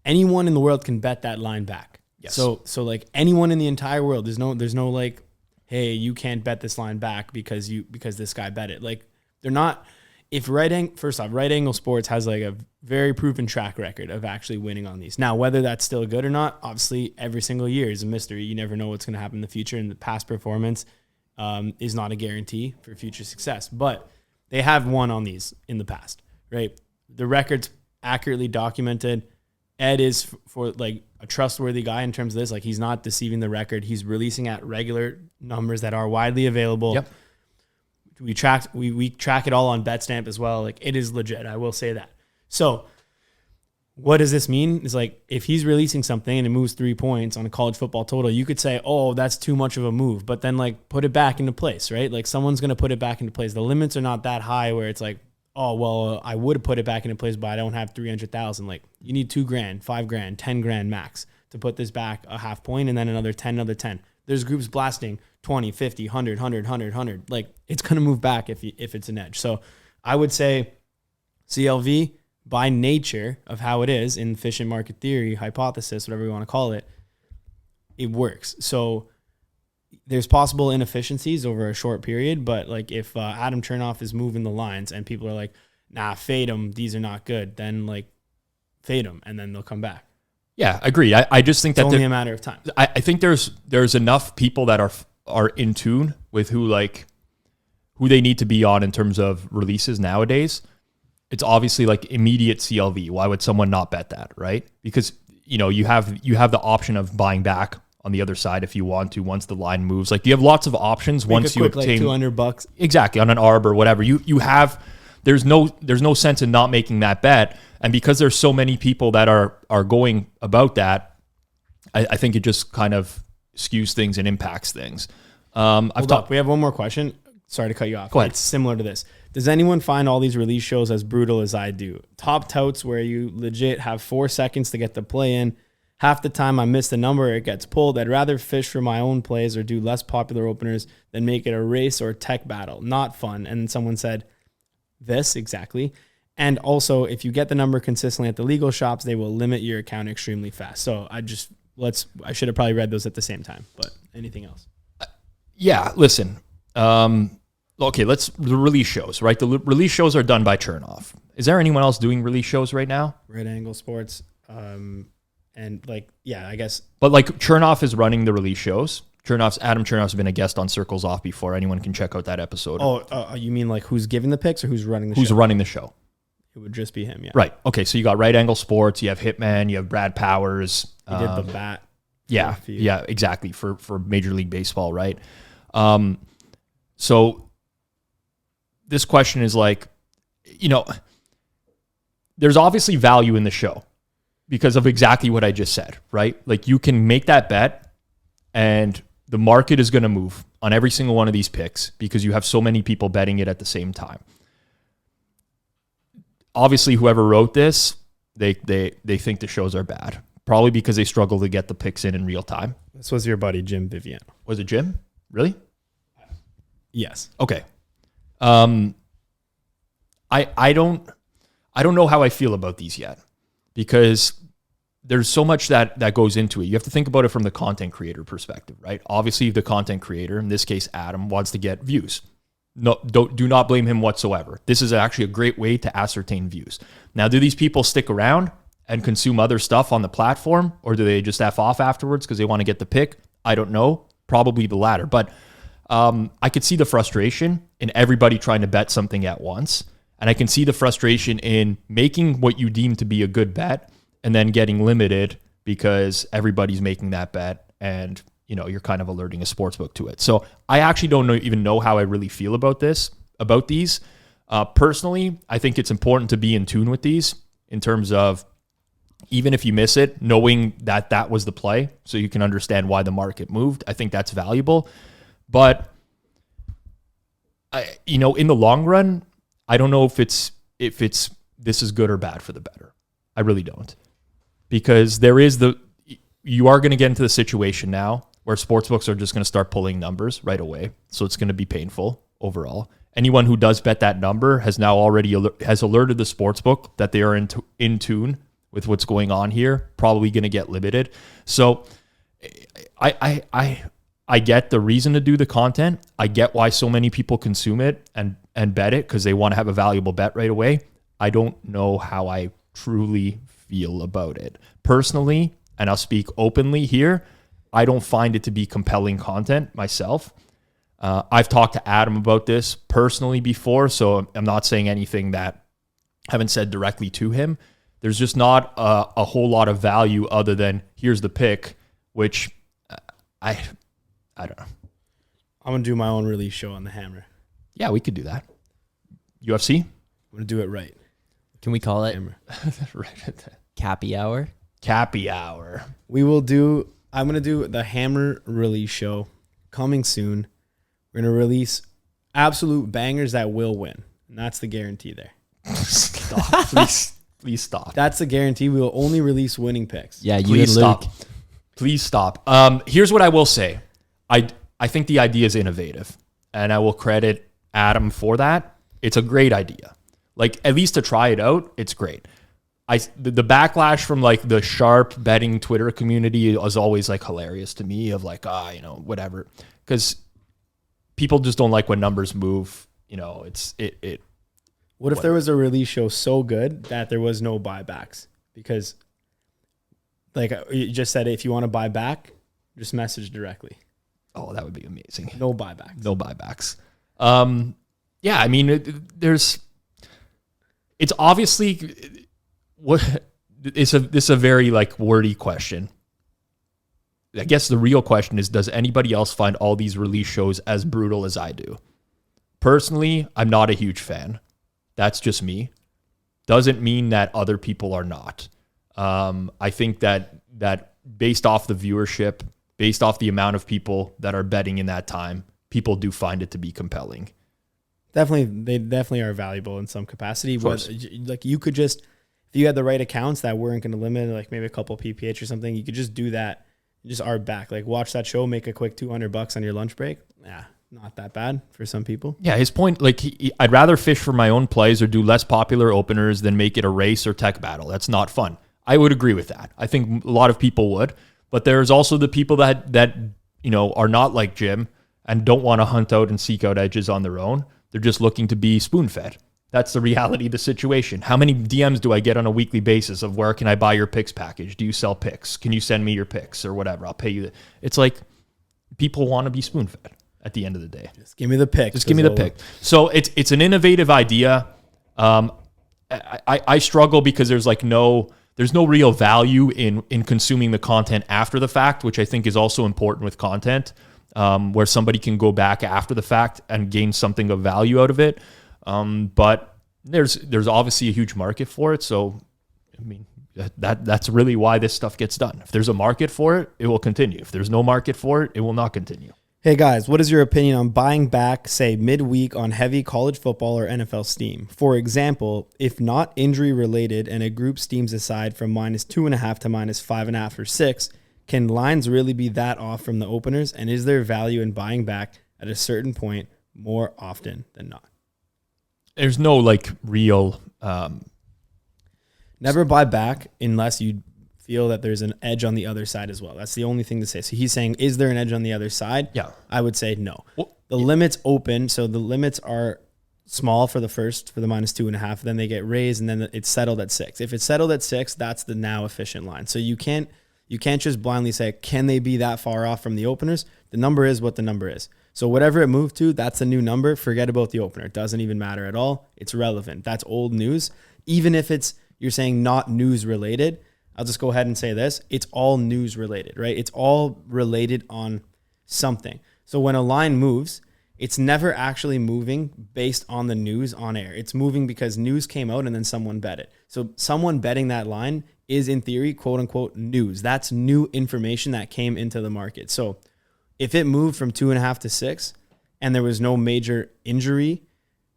Speaker 2: anyone in the world can bet that line back.
Speaker 1: Yes.
Speaker 2: So like anyone in the entire world, there's no like, hey, you can't bet this line back because this guy bet it. Like they're not. If right angle sports has like a very proven track record of actually winning on these. Now, whether that's still good or not, obviously every single year is a mystery. You never know what's going to happen in the future, and the past performance is not a guarantee for future success. But they have won on these in the past, right? The record's accurately documented. Ed is for like a trustworthy guy in terms of this. Like he's not deceiving the record. He's releasing at regular numbers that are widely available.
Speaker 1: Yep.
Speaker 2: We track it all on BetStamp as well. Like it is legit. I will say that. So what does this mean? It's like if he's releasing something and it moves 3 points on a college football total, you could say, oh, that's too much of a move, but then like put it back into place, right? Like someone's going to put it back into place. The limits are not that high where it's like, oh, well, I would have put it back into place, but I don't have 300,000. Like you need $2,000, $5,000, $10,000 max to put this back a half point and then another 10. There's groups blasting 20, 50, 100, 100. Like it's going to move back if it's an edge. So I would say CLV by nature of how it is in efficient market theory, hypothesis, whatever you want to call it, it works. So there's possible inefficiencies over a short period, but like if Adam Chernoff is moving the lines and people are like, nah, fade them, these are not good, then like fade them and then they'll come back.
Speaker 1: Yeah, agreed. I just think
Speaker 2: It's only a matter of time.
Speaker 1: I think there's enough people that are in tune with who they need to be on in terms of releases nowadays. It's obviously like immediate CLV. Why would someone not bet that, right? Because you have the option of buying back on the other side if you want to once the line moves. Like you have lots of options once you obtain
Speaker 2: like $200
Speaker 1: exactly on an ARB or whatever. You have there's no sense in not making that bet, and because there's so many people that are going about that, I think it just kind of skews things and impacts things.
Speaker 2: Hold up. We have one more question. Sorry to cut you off.
Speaker 1: Go ahead.
Speaker 2: It's similar to this. Does anyone find all these release shows as brutal as I do? Top touts where you legit have 4 seconds to get the play in. Half the time I miss the number, it gets pulled. I'd rather fish for my own plays or do less popular openers than make it a race or tech battle. Not fun. And then someone said, this exactly. And also, if you get the number consistently at the legal shops, they will limit your account extremely fast. So I should have probably read those at the same time. But anything else?
Speaker 1: Yeah, listen. Okay, the release shows, right? The release shows are done by Chernoff. Is there anyone else doing release shows right now?
Speaker 2: Red Angle Sports. And I guess.
Speaker 1: But like Chernoff is running the release shows. Adam Chernoff's been a guest on Circles Off before. Anyone can check out that episode.
Speaker 2: Oh, you mean like who's giving the picks or who's running the show?
Speaker 1: Who's running the show?
Speaker 2: It would just be him, yeah.
Speaker 1: Right. Okay, so you got Right Angle Sports, you have Hitman, you have Brad Powers.
Speaker 2: He did the bat.
Speaker 1: Yeah, exactly, for Major League Baseball, right? So this question is like, there's obviously value in the show because of exactly what I just said, right? Like you can make that bet and the market is going to move on every single one of these picks because you have so many people betting it at the same time. Obviously, whoever wrote this, they think the shows are bad, probably because they struggle to get the picks in real time.
Speaker 2: This was your buddy Jim Vivian.
Speaker 1: Was it Jim? Really?
Speaker 2: Yes.
Speaker 1: Okay. I don't know how I feel about these yet because there's so much that goes into it. You have to think about it from the content creator perspective, right? Obviously, the content creator, in this case, Adam, wants to get views. No, do not blame him whatsoever. This is actually a great way to ascertain views. Now, do these people stick around and consume other stuff on the platform, or do they just F off afterwards because they want to get the pick? I don't know. Probably the latter. But I could see the frustration in everybody trying to bet something at once. And I can see the frustration in making what you deem to be a good bet and then getting limited because everybody's making that bet and you're kind of alerting a sportsbook to it. So I actually don't even know how I really feel about these. Personally, I think it's important to be in tune with these in terms of even if you miss it, knowing that was the play so you can understand why the market moved. I think that's valuable. But in the long run, I don't know if it's this is good or bad for the bettor. I really don't. Because you are going to get into the situation now where sportsbooks are just going to start pulling numbers right away. So it's going to be painful overall. Anyone who does bet that number has now already has alerted the sportsbook that they are in tune with what's going on here, probably going to get limited. So I get the reason to do the content. I get why so many people consume it and bet it because they want to have a valuable bet right away. I don't know how I truly feel about it. Personally, and I'll speak openly here, I don't find it to be compelling content myself. I've talked to Adam about this personally before, so I'm not saying anything that I haven't said directly to him. There's just not a whole lot of value other than here's the pick, which I don't know.
Speaker 2: I'm going to do my own release show on the Hammer.
Speaker 1: Yeah, we could do that. UFC?
Speaker 2: I'm going to do it right.
Speaker 3: Can we call it
Speaker 1: right.
Speaker 3: Cappy Hour?
Speaker 1: Cappy Hour.
Speaker 2: I'm going to do the Hammer release show coming soon. We're going to release absolute bangers that will win. And that's the guarantee there.
Speaker 1: Stop. Please stop.
Speaker 2: That's the guarantee. We will only release winning picks.
Speaker 3: Yeah,
Speaker 1: Please stop. Please stop. Here's what I will say. I think the idea is innovative, and I will credit Adam for that. It's a great idea. Like, at least to try it out, it's great. The backlash from like the sharp betting Twitter community is always like hilarious to me of like, whatever. because people just don't like when numbers move.
Speaker 2: What if there was a release show so good that there was no buybacks? Because, like you just said, if you want to buy back, just message directly.
Speaker 1: Oh, that would be amazing.
Speaker 2: No buybacks.
Speaker 1: No buybacks. Yeah, I mean, it's obviously this is a very like wordy question. I guess the real question is, does anybody else find all these release shows as brutal as I do? Personally, I'm not a huge fan. That's just me. Doesn't mean that other people are not. I think that based off the viewership, based off the amount of people that are betting in that time, people do find it to be compelling.
Speaker 2: They definitely are valuable in some capacity. Like you could just, if you had the right accounts that weren't going to limit, like maybe a couple PPH or something, you could just do that. Just are back, like watch that show, make a quick $200 on your lunch break. Yeah, not that bad for some people.
Speaker 1: Yeah, his point, like I'd rather fish for my own plays or do less popular openers than make it a race or tech battle. That's not fun. I would agree with that. I think a lot of people would, but there's also the people that are not like Jim and don't want to hunt out and seek out edges on their own. They're just looking to be spoon-fed. That's the reality of the situation. How many DMs do I get on a weekly basis of where can I buy your picks package? Do you sell picks? Can you send me your picks or whatever? I'll pay you. It's like people want to be spoon-fed at the end of the day.
Speaker 2: Just give me the pick.
Speaker 1: Just give me the pick. So it's an innovative idea. I struggle because there's no real value in consuming the content after the fact, which I think is also important with content, where somebody can go back after the fact and gain something of value out of it. But there's obviously a huge market for it. So, I mean, that's really why this stuff gets done. If there's a market for it, it will continue. If there's no market for it, it will not continue.
Speaker 2: Hey guys, what is your opinion on buying back, say, midweek on heavy college football or NFL steam? For example, if not injury related and a group steams aside from -2.5 to -5.5 or 6, can lines really be that off from the openers? And is there value in buying back at a certain point more often than not?
Speaker 1: There's no like real.
Speaker 2: Never buy back unless you feel that there's an edge on the other side as well. That's the only thing to say. So he's saying, is there an edge on the other side?
Speaker 1: Yeah.
Speaker 2: I would say no. The limits open. So the limits are small for the -2.5. Then they get raised and then it's settled at 6. If it's settled at 6, that's the now efficient line. So you can't just blindly say, can they be that far off from the openers? The number is what the number is. So whatever it moved to, that's a new number. Forget about the opener. It doesn't even matter at all. It's relevant. That's old news. Even if you're saying not news related, I'll just go ahead and say this. It's all news related, right? It's all related on something. So when a line moves, it's never actually moving based on the news on air. It's moving because news came out and then someone bet it. So someone betting that line is in theory, quote unquote, news. That's new information that came into the market. So if it moved from 2.5 to 6 and there was no major injury,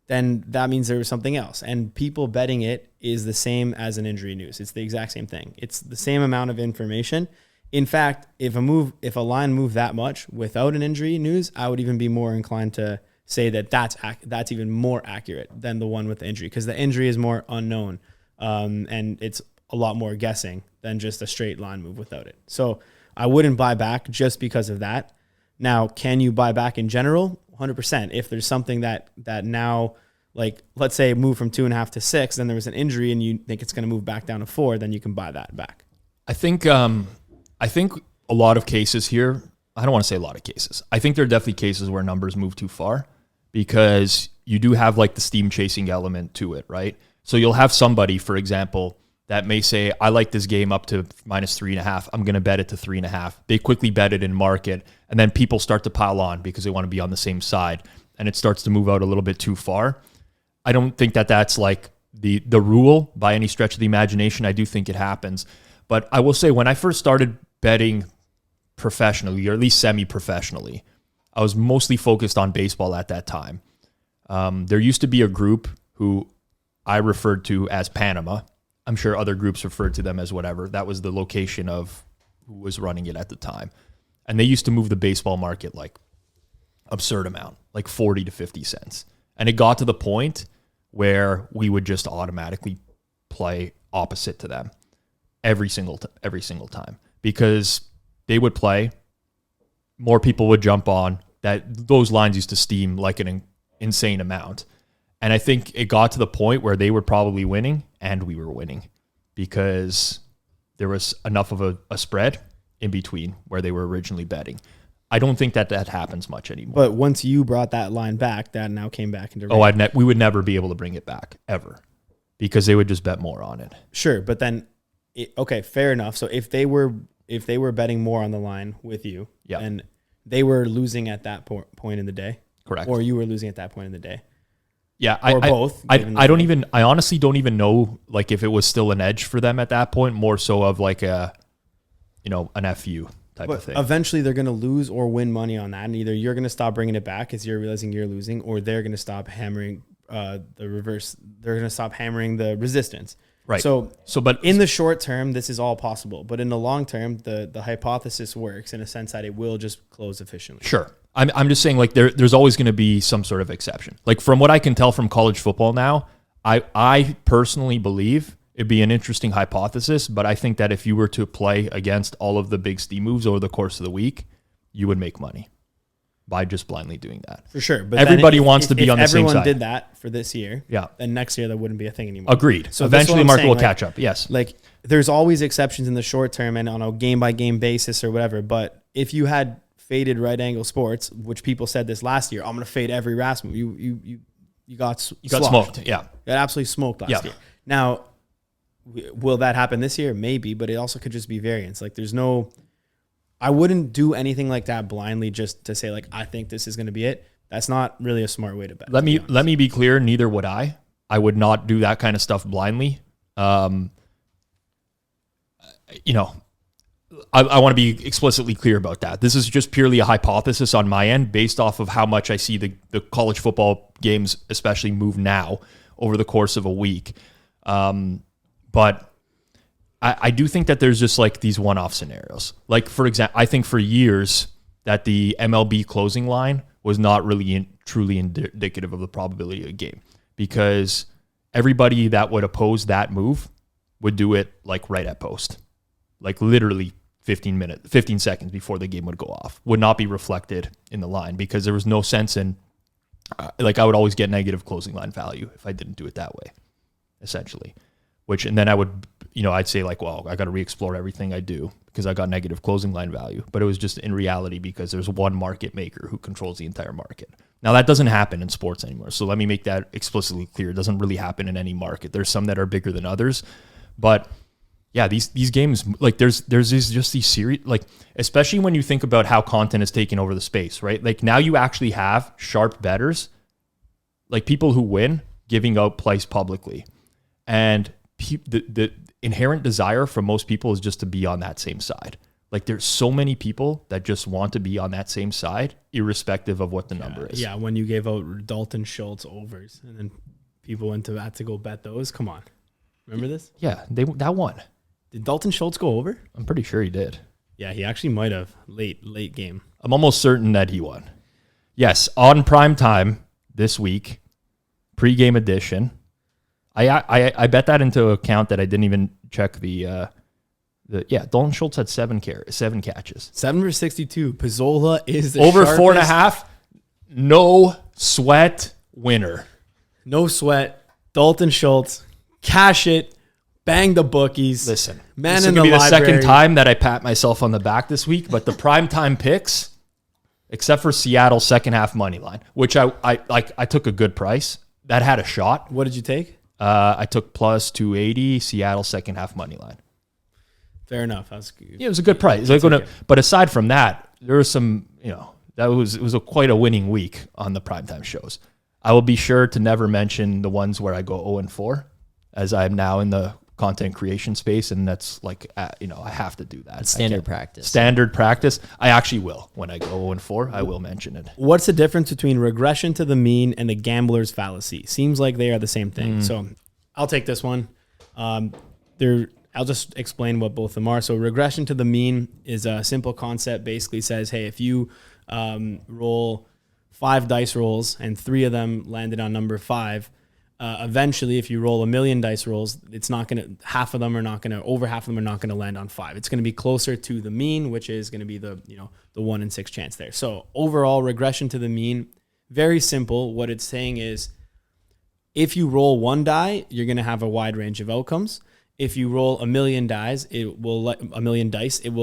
Speaker 2: then that means there was something else. And people betting it is the same as an injury news. It's the exact same thing. It's the same amount of information. In fact, if a line moved that much without an injury news, I would even be more inclined to say that that's even more accurate than the one with the injury, because the injury is more unknown, and it's a lot more guessing than just a straight line move without it. So I wouldn't buy back just because of that. Now, can you buy back in general? 100%. If there's something that now, like, let's say it moved from 2.5 to 6, then there was an injury and you think it's going to move back down to 4, then you can buy that back.
Speaker 1: I think a lot of cases here, I don't want to say a lot of cases. I think there are definitely cases where numbers move too far because you do have like the steam chasing element to it, right? So you'll have somebody, for example, that may say, I like this game up to -3.5. I'm going to bet it to 3.5. They quickly bet it in market, and then people start to pile on because they want to be on the same side, and it starts to move out a little bit too far. I don't think that that's like the rule by any stretch of the imagination. I do think it happens. But I will say, when I first started betting professionally, or at least semi-professionally, I was mostly focused on baseball at that time. There used to be a group who I referred to as Panama. I'm sure other groups referred to them as whatever. That was the location of who was running it at the time. And they used to move the baseball market like absurd amount, like 40 to 50 cents. And it got to the point where we would just automatically play opposite to them every single time, because they would play, more people would jump on, that those lines used to steam like an insane amount. And I think it got to the point where they were probably winning and we were winning because there was enough of a spread in between where they were originally betting. I don't think that happens much anymore.
Speaker 2: But once you brought that line back, that now came back into range.
Speaker 1: We would never be able to bring it back ever because they would just bet more on it.
Speaker 2: Sure, but then, okay, fair enough. So if they were betting more on the line with you, and they were losing at that point in the day,
Speaker 1: correct,
Speaker 2: or you were losing at that point in the day,
Speaker 1: or
Speaker 2: both.
Speaker 1: I honestly don't even know like if it was still an edge for them at that point. More so of like an FU. Type of thing.
Speaker 2: Eventually they're going to lose or win money on that. And either you're going to stop bringing it back as you're realizing you're losing, or they're going to stop hammering the reverse. They're going to stop hammering the resistance.
Speaker 1: Right.
Speaker 2: But in the short term, this is all possible. But in the long term, the hypothesis works in a sense that it will just close efficiently.
Speaker 1: Sure. I'm just saying like there's always going to be some sort of exception. Like from what I can tell from college football now, I personally believe it'd be an interesting hypothesis, but I think that if you were to play against all of the big steam moves over the course of the week, you would make money by just blindly doing that.
Speaker 2: For sure. But
Speaker 1: everybody wants to be on the same side.
Speaker 2: If everyone did that for this year, then next year that wouldn't be a thing anymore.
Speaker 1: Agreed. So eventually the market will catch up. Yes.
Speaker 2: Like there's always exceptions in the short term and on a game by game basis or whatever. But if you had faded right angle sports, which people said this last year, I'm going to fade every RAS move. You got
Speaker 1: smoked. Yeah.
Speaker 2: You got absolutely smoked last year. Now, will that happen this year? Maybe, but it also could just be variance. Like I wouldn't do anything like that blindly just to say like, I think this is going to be it. That's not really a smart way to bet.
Speaker 1: Let me be clear. Neither would I. I would not do that kind of stuff blindly. I want to be explicitly clear about that. This is just purely a hypothesis on my end based off of how much I see the college football games, especially move now over the course of a week. But I do think that there's just like these one-off scenarios. Like, for example, I think for years that the MLB closing line was not really truly indicative of the probability of a game because everybody that would oppose that move would do it like right at post, like literally 15 seconds before the game would go off, would not be reflected in the line because there was no sense in, like I would always get negative closing line value if I didn't do it that way, essentially. And then I would, I'd say like, well, I got to re-explore everything I do because I got negative closing line value. But it was just in reality because there's one market maker who controls the entire market. Now that doesn't happen in sports anymore. So let me make that explicitly clear. It doesn't really happen in any market. There's some that are bigger than others, but yeah, these games, like there's just these series, like especially when you think about how content is taking over the space, right? Like now you actually have sharp bettors, like people who win giving out plays publicly, and the inherent desire for most people is just to be on that same side. Like there's so many people that just want to be on that same side, irrespective of what the number is.
Speaker 2: Yeah, when you gave out Dalton Schultz overs, and then people went to that to go bet those. Come on, remember this?
Speaker 1: Yeah, that won.
Speaker 2: Did Dalton Schultz go over?
Speaker 1: I'm pretty sure he did.
Speaker 2: Yeah, he actually might have late game.
Speaker 1: I'm almost certain that he won. Yes, on prime time this week, pregame edition. I bet that into account that I didn't even check Dalton Schultz had seven catches.
Speaker 2: 7 for 62. Pizzola is the
Speaker 1: over
Speaker 2: sharpest.
Speaker 1: 4.5. No sweat winner.
Speaker 2: No sweat. Dalton Schultz. Cash it. Bang the bookies.
Speaker 1: Listen,
Speaker 2: man,
Speaker 1: this
Speaker 2: in
Speaker 1: is going to be the
Speaker 2: library.
Speaker 1: second time that I pat myself on the back this week, but the primetime picks, except for Seattle second half money line, which I took a good price. That had a shot.
Speaker 2: What did you take?
Speaker 1: I took plus 280 Seattle second half money line.
Speaker 2: Fair enough. That's good.
Speaker 1: Yeah, it was a good price. But aside from that, there was some, it was quite a winning week on the primetime shows. I will be sure to never mention the ones where I go 0-4, as I am now in the content creation space, and that's like, I have to do that.
Speaker 3: It's standard practice.
Speaker 1: Standard practice. I actually will. When I go 0-4, I will mention it.
Speaker 2: What's the difference between regression to the mean and the gambler's fallacy? Seems like they are the same thing. So I'll take this one. I'll just explain what both of them are. So regression to the mean is a simple concept. Basically says, hey, if you roll 5 dice rolls and 3 of them landed on number 5, eventually, if you roll 1 million dice rolls, it's not going to, over half of them are not going to land on 5. It's going to be closer to the mean, which is going to be the 1 in 6 chance there. So overall, regression to the mean, very simple. What it's saying is, if you roll 1 die, you're going to have a wide range of outcomes. If you roll 1 million dice, it will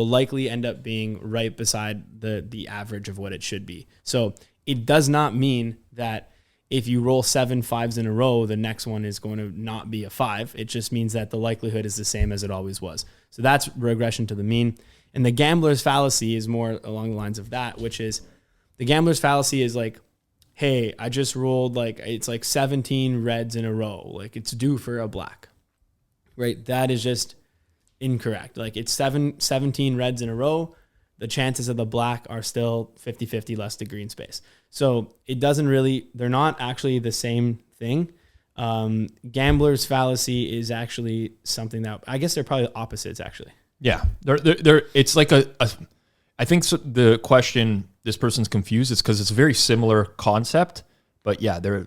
Speaker 2: likely end up being right beside the average of what it should be. So it does not mean that if you roll 7 5s in a row, the next one is going to not be a 5. It just means that the likelihood is the same as it always was. So that's regression to the mean. And the gambler's fallacy is more along the lines of that, which is the gambler's fallacy is like, hey, I just rolled it's 17 reds in a row. Like it's due for a black, right? That is just incorrect. Like it's 17 reds in a row. The chances of the black are still 50-50 less the green space. So it doesn't really, they're not actually the same thing. Gambler's fallacy is actually something that, I guess they're probably opposites actually.
Speaker 1: Yeah. They're it's like I think so, the question this person's confused is because it's a very similar concept, but yeah, they're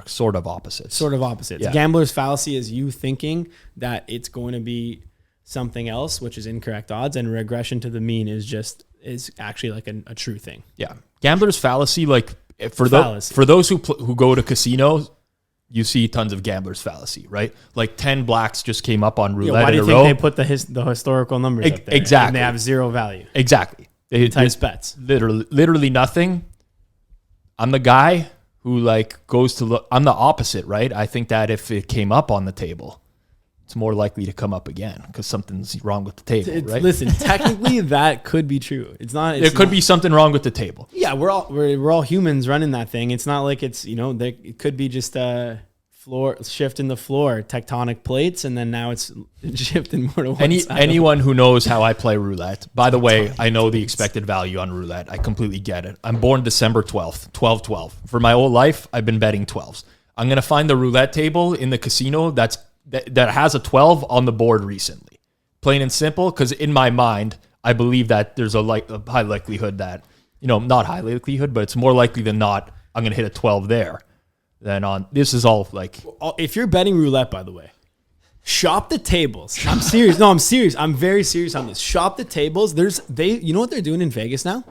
Speaker 1: sort of opposites.
Speaker 2: Sort of opposites.
Speaker 1: Yeah.
Speaker 2: Gambler's fallacy is you thinking that it's going to be something else, which is incorrect odds, and regression to the mean is actually like a true thing.
Speaker 1: Yeah. Gambler's fallacy, like for those who go to casinos, you see tons of gambler's fallacy, right? Like 10 blacks just came up on roulette.
Speaker 2: Why do you
Speaker 1: in a row.
Speaker 2: think they put the historical numbers up there?
Speaker 1: Exactly.
Speaker 2: And they have zero value.
Speaker 1: Exactly.
Speaker 2: Tice bets.
Speaker 1: Literally nothing. I'm the guy who goes to look. I'm the opposite, right? I think that if it came up on the table, it's more likely to come up again because something's wrong with the table, right?
Speaker 2: Listen, technically that could be true. It's not.
Speaker 1: There could be something wrong with the table.
Speaker 2: Yeah, we're all humans running that thing. It's not like it's it could be just a floor shift in the floor, tectonic plates, and then now it's shifting more to one side.
Speaker 1: Anyone who knows how I play roulette, by the way, I know the expected value on roulette. I completely get it. I'm born December 12th, 12-12. For my whole life, I've been betting 12s. I'm gonna find the roulette table in the casino that has a 12 on the board recently. Plain and simple, because in my mind, I believe that there's a high likelihood that, not high likelihood, but it's more likely than not, I'm going to hit a 12 there than on, this is all like.
Speaker 2: If you're betting roulette, by the way, shop the tables. I'm serious. No, I'm serious. I'm very serious on this. Shop the tables. You know what they're doing in Vegas now?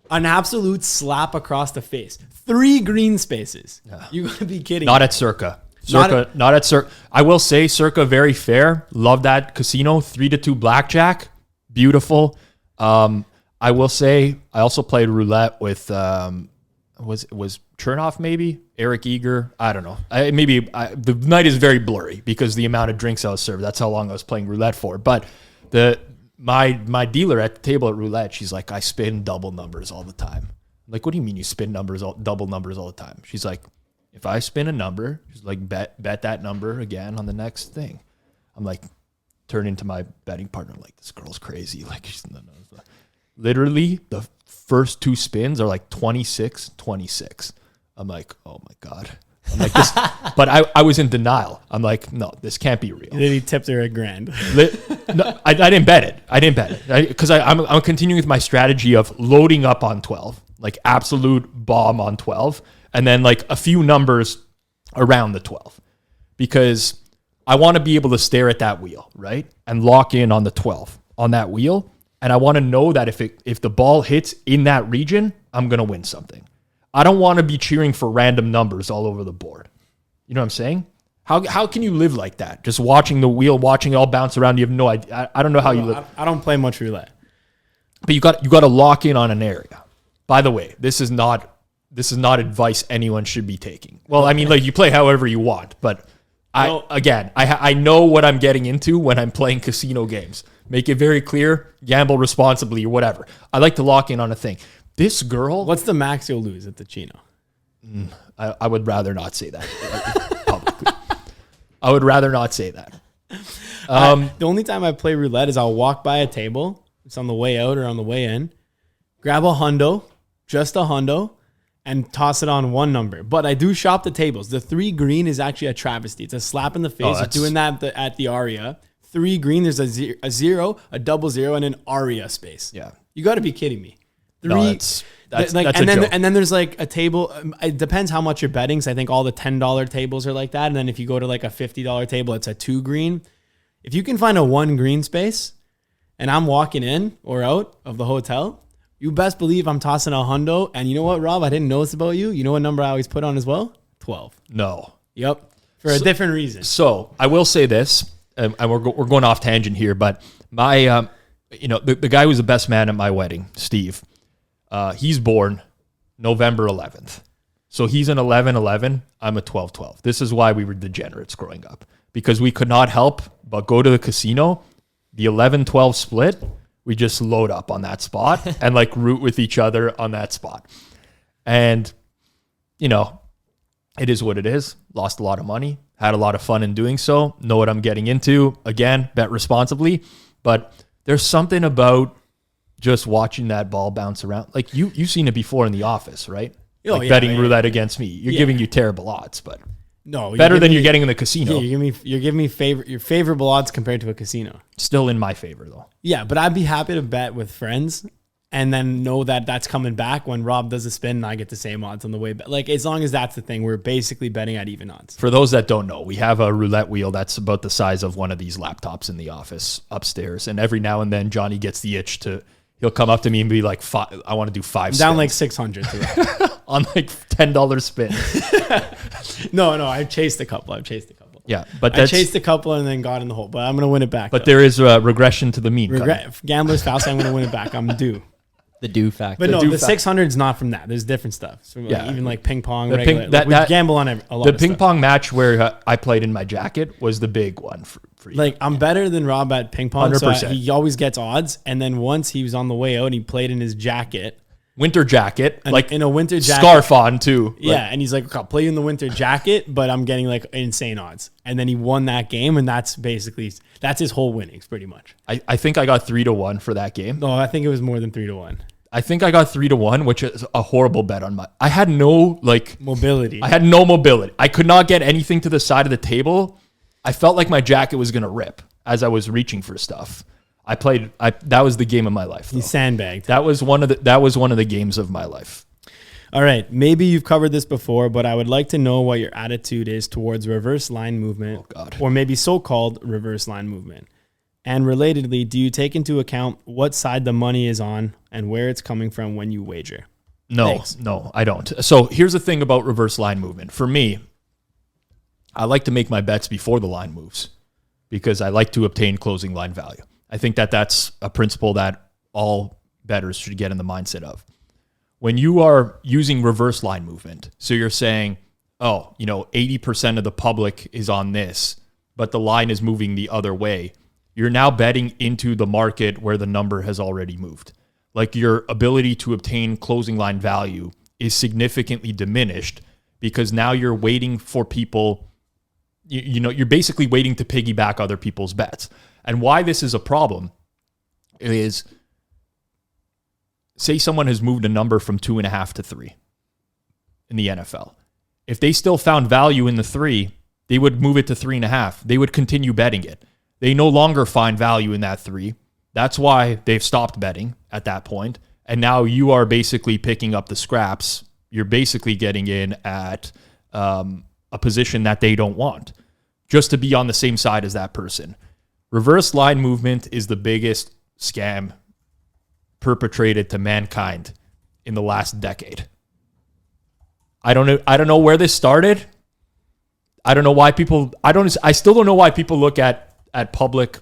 Speaker 2: An absolute slap across the face. 3 green spaces. Yeah. You got to be kidding.
Speaker 1: Not at Circa. Not at Circa. I will say Circa very fair. Love that casino. 3-2 blackjack. Beautiful. I will say I also played roulette with was Chernoff maybe? Eric Eager. I don't know. The night is very blurry because the amount of drinks I was served. That's how long I was playing roulette for. But my dealer at the table at roulette, she's like, I spin double numbers all the time. I'm like, what do you mean you spin double numbers all the time? She's like, if I spin a number, just bet that number again on the next thing. I'm like, turn into my betting partner. I'm like, this girl's crazy. Like, she's literally the first 2 spins are like 26. I'm like, oh my God. I'm like, this, but I was in denial. I'm like, no, this can't be real.
Speaker 2: Then he tipped her $1,000.
Speaker 1: No, I didn't bet it. Because I'm continuing with my strategy of loading up on 12, like absolute bomb on 12. And then a few numbers around the 12, because I want to be able to stare at that wheel, right? And lock in on the 12 on that wheel. And I want to know that if the ball hits in that region, I'm going to win something. I don't want to be cheering for random numbers all over the board. You know what I'm saying? How can you live like that? Just watching the wheel, watching it all bounce around. You have no idea. I don't know how you live.
Speaker 2: I don't play much roulette.
Speaker 1: But you got to lock in on an area. By the way, this is not advice anyone should be taking. Well, I mean, you play however you want, but I know what I'm getting into when I'm playing casino games. Make it very clear, gamble responsibly or whatever. I like to lock in on a thing. This girl...
Speaker 2: What's the max you'll lose at the Chino?
Speaker 1: I would rather not say that publicly. I would rather not say that.
Speaker 2: The only time I play roulette is I'll walk by a table. It's on the way out or on the way in. Grab a hundo, just a hundo, and toss it on one number. But I do shop the tables. The 3 green is actually a travesty. It's a slap in the face. You're doing that at the Aria. 3 green, there's a 0, a double 0, and an Aria space.
Speaker 1: Yeah.
Speaker 2: You got to be kidding me.
Speaker 1: that's
Speaker 2: like,
Speaker 1: that's
Speaker 2: and
Speaker 1: a
Speaker 2: then
Speaker 1: joke.
Speaker 2: and then there's like a table. It depends how much you're betting. So I think all the $10 tables are like that. And then if you go to like a $50 table, it's a 2 green. If you can find a 1 green space, and I'm walking in or out of the hotel, you best believe I'm tossing a hundo. And you know what, Rob? I didn't notice about you. You know what number I always put on as well? 12.
Speaker 1: No.
Speaker 2: Yep. For a different reason.
Speaker 1: So I will say this, and we're going off tangent here, but my, the guy who was the best man at my wedding, Steve, he's born November 11th. So he's an 11-11. I'm a 12-12. This is why we were degenerates growing up, because we could not help but go to the casino. The 11-12 split, we just load up on that spot and like root with each other on that spot. And, it is what it is. Lost a lot of money, had a lot of fun in doing so. Know what I'm getting into. Again, bet responsibly. But there's something about just watching that ball bounce around. Like you've seen it before in the office, right? Betting roulette against me. You're giving you terrible odds, but
Speaker 2: no,
Speaker 1: better than you're getting in the casino.
Speaker 2: Yeah, you're giving me your favorable odds compared to a casino.
Speaker 1: Still in my favor though.
Speaker 2: Yeah, but I'd be happy to bet with friends and then know that that's coming back when Rob does a spin and I get the same odds on the way back. Like, as long as that's the thing, we're basically betting at even odds.
Speaker 1: For those that don't know, we have a roulette wheel that's about the size of one of these laptops in the office upstairs. And every now and then Johnny gets the itch he'll come up to me and be like, I want to do 5
Speaker 2: down
Speaker 1: spins.
Speaker 2: like 600 to
Speaker 1: on like $10 spin.
Speaker 2: No, I've chased a couple.
Speaker 1: Yeah, but
Speaker 2: I chased a couple and then got in the hole. But I'm going to win it back.
Speaker 1: But there is a regression to the mean.
Speaker 2: Gambler's fallacy, I'm going to win it back. I'm due.
Speaker 3: The do factor.
Speaker 2: But no, the 600 is not from that. There's different stuff. So even like ping pong,
Speaker 1: we
Speaker 2: gamble on a lot
Speaker 1: the
Speaker 2: of
Speaker 1: ping
Speaker 2: stuff.
Speaker 1: pong match where I played in my jacket was the big one for you.
Speaker 2: Like, I'm better than Rob at ping pong.
Speaker 1: 100%.
Speaker 2: So he always gets odds. And then once he was on the way out and he played in his jacket.
Speaker 1: Winter jacket. Like
Speaker 2: in a winter jacket.
Speaker 1: Scarf on too.
Speaker 2: Yeah. And he's like, I'll play you in the winter jacket, but I'm getting like insane odds. And then he won that game. And that's his whole winnings pretty much.
Speaker 1: I think I got 3-1 for that game.
Speaker 2: No, I think it was more than 3-1.
Speaker 1: I think I got 3-1, which is a horrible bet on I had no
Speaker 2: mobility.
Speaker 1: I had no mobility. I could not get anything to the side of the table. I felt like my jacket was going to rip as I was reaching for stuff. That was the game of my life. Though.
Speaker 2: He sandbagged.
Speaker 1: That was one of the games of my life.
Speaker 2: All right. Maybe you've covered this before, but I would like to know what your attitude is towards reverse line movement.
Speaker 1: Oh, God.
Speaker 2: Or maybe so-called reverse line movement. And relatedly, do you take into account what side the money is on and where it's coming from when you wager?
Speaker 1: No, I don't. So here's the thing about reverse line movement. For me, I like to make my bets before the line moves because I like to obtain closing line value. I think that's a principle that all bettors should get in the mindset of. When you are using reverse line movement, so you're saying, 80% of the public is on this, but the line is moving the other way. You're now betting into the market where the number has already moved. Like, your ability to obtain closing line value is significantly diminished because now you're waiting for people, you're basically waiting to piggyback other people's bets. And why this is a problem is, say someone has moved a number from 2.5 to 3 in the NFL. If they still found value in the 3, they would move it to 3.5. They would continue betting it. They no longer find value in that 3. That's why they've stopped betting at that point. And now you are basically picking up the scraps. You're basically getting in at a position that they don't want, just to be on the same side as that person. Reverse line movement is the biggest scam perpetrated to mankind in the last decade. I don't know where this started. I don't know why people, I still don't know why people look at public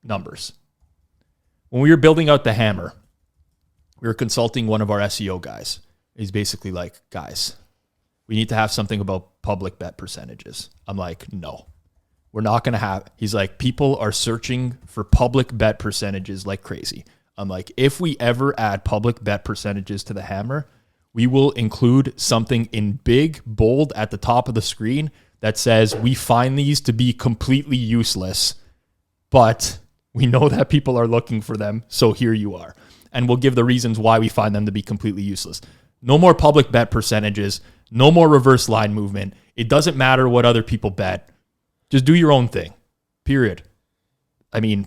Speaker 1: numbers. When we were building out the hammer, we were consulting one of our SEO guys. He's basically like, guys, we need to have something about public bet percentages. I'm like, no, we're not going to have. He's like, people are searching for public bet percentages like crazy. I'm like, if we ever add public bet percentages to the hammer, we will include something in big, bold at the top of the screen that says we find these to be completely useless, but we know that people are looking for them, so here you are. And we'll give the reasons why we find them to be completely useless. No more public bet percentages, no more reverse line movement. It doesn't matter what other people bet. Just do your own thing, period. I mean,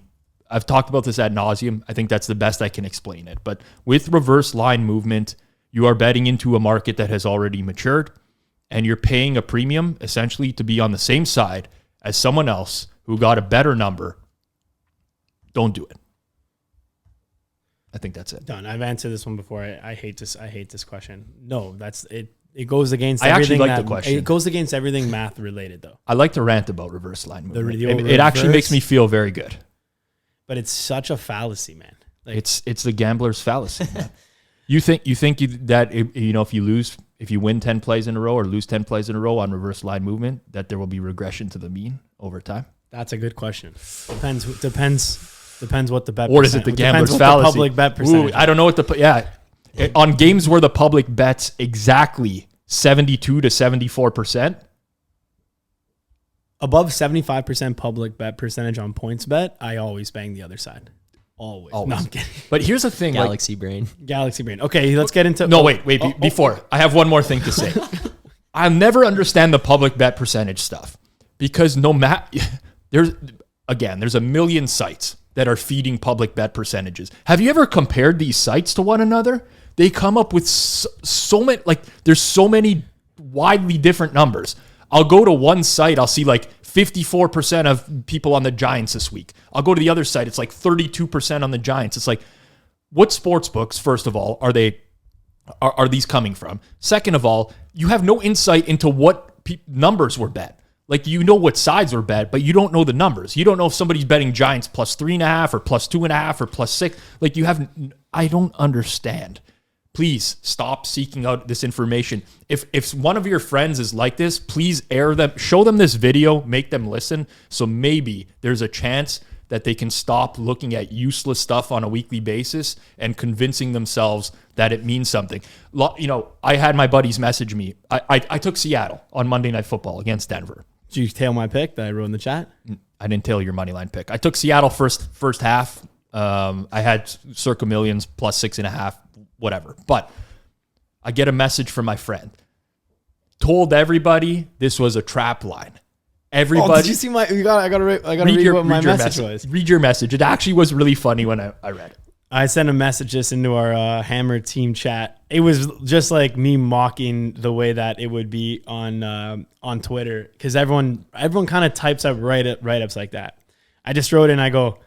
Speaker 1: I've talked about this ad nauseum. I think that's the best I can explain it. But with reverse line movement, you are betting into a market that has already matured, and you're paying a premium essentially to be on the same side as someone else who got a better number. Don't do it. I think that's it.
Speaker 2: Done. I've answered this one before. I hate this question. No, that's it. It goes against
Speaker 1: I
Speaker 2: everything.
Speaker 1: actually like the question.
Speaker 2: It goes against everything math related, though.
Speaker 1: I like to rant about reverse line movement.
Speaker 2: The
Speaker 1: It actually makes me feel very good.
Speaker 2: But it's such a fallacy, man. Like,
Speaker 1: It's the gambler's fallacy. Man. You think that if you win 10 plays in a row or lose 10 plays in a row on reverse line movement, that there will be regression to the mean over time?
Speaker 2: that's a good question. Depends what the bet.
Speaker 1: Or is it the gambler's
Speaker 2: depends
Speaker 1: fallacy?
Speaker 2: What the public bet percentage.
Speaker 1: I don't know what on games where the public bets exactly 72 to 74%.
Speaker 2: Above 75% public bet percentage on points bet, I always bang the other side. Always. No, I'm kidding.
Speaker 1: But here's the thing.
Speaker 3: Galaxy brain.
Speaker 2: Galaxy brain. Okay, let's get into...
Speaker 1: No, wait. Before. I have one more thing to say. I'll never understand the public bet percentage stuff because there's a million sites that are feeding public bet percentages. Have you ever compared these sites to one another? They come up with so many, there's so many widely different numbers. I'll go to one site, I'll see 54% of people on the Giants this week. I'll go to the other site, it's 32% on the Giants. It's what sportsbooks, first of all, are these coming from? Second of all, you have no insight into what numbers were bet. You know what sides were bet, but you don't know the numbers. You don't know if somebody's betting Giants plus 3.5 or plus 2.5 or plus 6. I don't understand. Please stop seeking out this information. If one of your friends is like this, please show them this video, make them listen. So maybe there's a chance that they can stop looking at useless stuff on a weekly basis and convincing themselves that it means something. I had my buddies message me. I took Seattle on Monday Night Football against Denver.
Speaker 2: Did you tail my pick that I wrote in the chat?
Speaker 1: I didn't tail your money line pick. I took Seattle first half. I had circa millions plus 6.5, whatever. But I get a message from my friend. Told everybody this was a trap line. Everybody.
Speaker 2: Did you see my? I gotta read what my message was.
Speaker 1: Read your message. It actually was really funny when I read it.
Speaker 2: I sent a message just into our Hammer team chat. It was just like me mocking the way that it would be on Twitter because everyone kind of types up write-ups like that. I just wrote in. I go,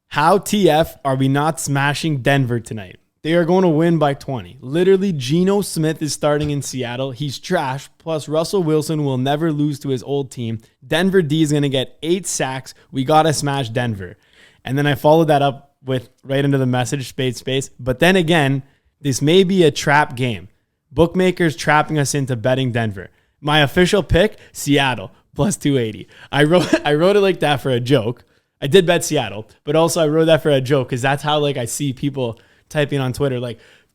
Speaker 2: "How TF are we not smashing Denver tonight? They are going to win by 20. Literally, Geno Smith is starting in Seattle. He's trash. Plus, Russell Wilson will never lose to his old team. Denver D is going to get 8 sacks. We got to smash Denver." And then I followed that up with right into the message, space. But then again, this may be a trap game. Bookmakers trapping us into betting Denver. My official pick, Seattle, plus 280. I wrote it like that for a joke. I did bet Seattle, but also I wrote that for a joke because that's how I see people typing on Twitter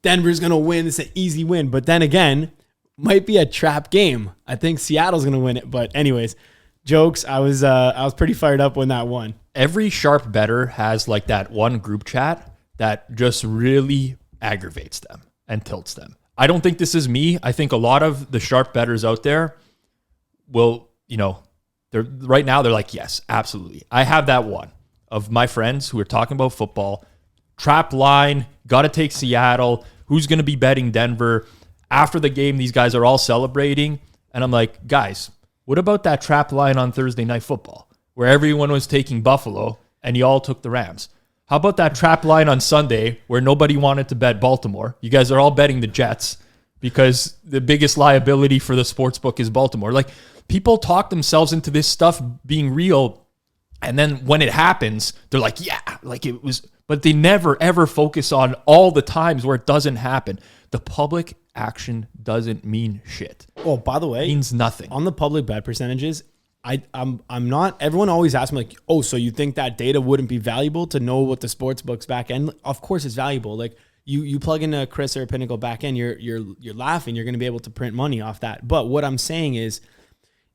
Speaker 2: Denver's going to win. It's an easy win. But then again, might be a trap game. I think Seattle's going to win it. But anyways, jokes. I was pretty fired up when that won.
Speaker 1: Every sharp bettor has that one group chat that just really aggravates them and tilts them. I don't think this is me. I think a lot of the sharp bettors out there will, they're right now they're yes, absolutely. I have that one of my friends who are talking about football. Trap line, got to take Seattle. Who's going to be betting Denver? After the game, these guys are all celebrating. And I'm like, guys, what about that trap line on Thursday Night Football where everyone was taking Buffalo and you all took the Rams? How about that trap line on Sunday where nobody wanted to bet Baltimore? You guys are all betting the Jets because the biggest liability for the sportsbook is Baltimore. People talk themselves into this stuff being real. And then when it happens, they're it was... But they never, ever focus on all the times where it doesn't happen. The public action doesn't mean shit.
Speaker 2: Oh, by the way,
Speaker 1: it means nothing.
Speaker 2: On the public bet percentages, I'm not. Everyone always asks me so you think that data wouldn't be valuable to know what the sports books back end? Of course, it's valuable. You plug in a Chris or a Pinnacle back end, you're laughing. You're going to be able to print money off that. But what I'm saying is,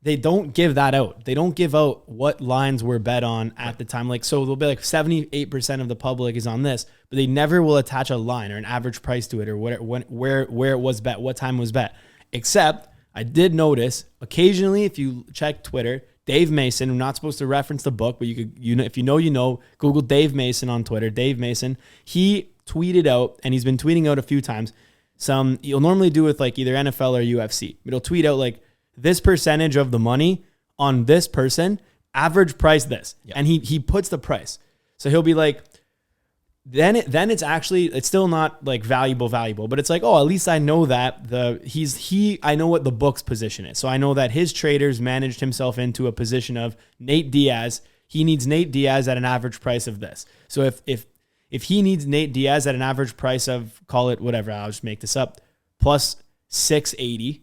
Speaker 2: they don't give that out. They don't give out what lines were bet on at the time. So they'll be 78% of the public is on this, but they never will attach a line or an average price to it or where it was bet, what time was bet. Except I did notice occasionally, if you check Twitter, Dave Mason, I'm not supposed to reference the book, but you could, if you know, Google Dave Mason on Twitter. Dave Mason, he tweeted out, and he's been tweeting out a few times, you'll normally do with like either NFL or UFC. It'll tweet out like this percentage of the money on this person, average price this. Yep. And he puts the price. So he'll be like, then it's still not like valuable, but it's like, oh, at least I know that I know what the book's position is. So I know that his traders managed himself into a position of Nate Diaz. He needs Nate Diaz at an average price of this. So if he needs Nate Diaz at an average price of, call it whatever, I'll just make this up, plus 680,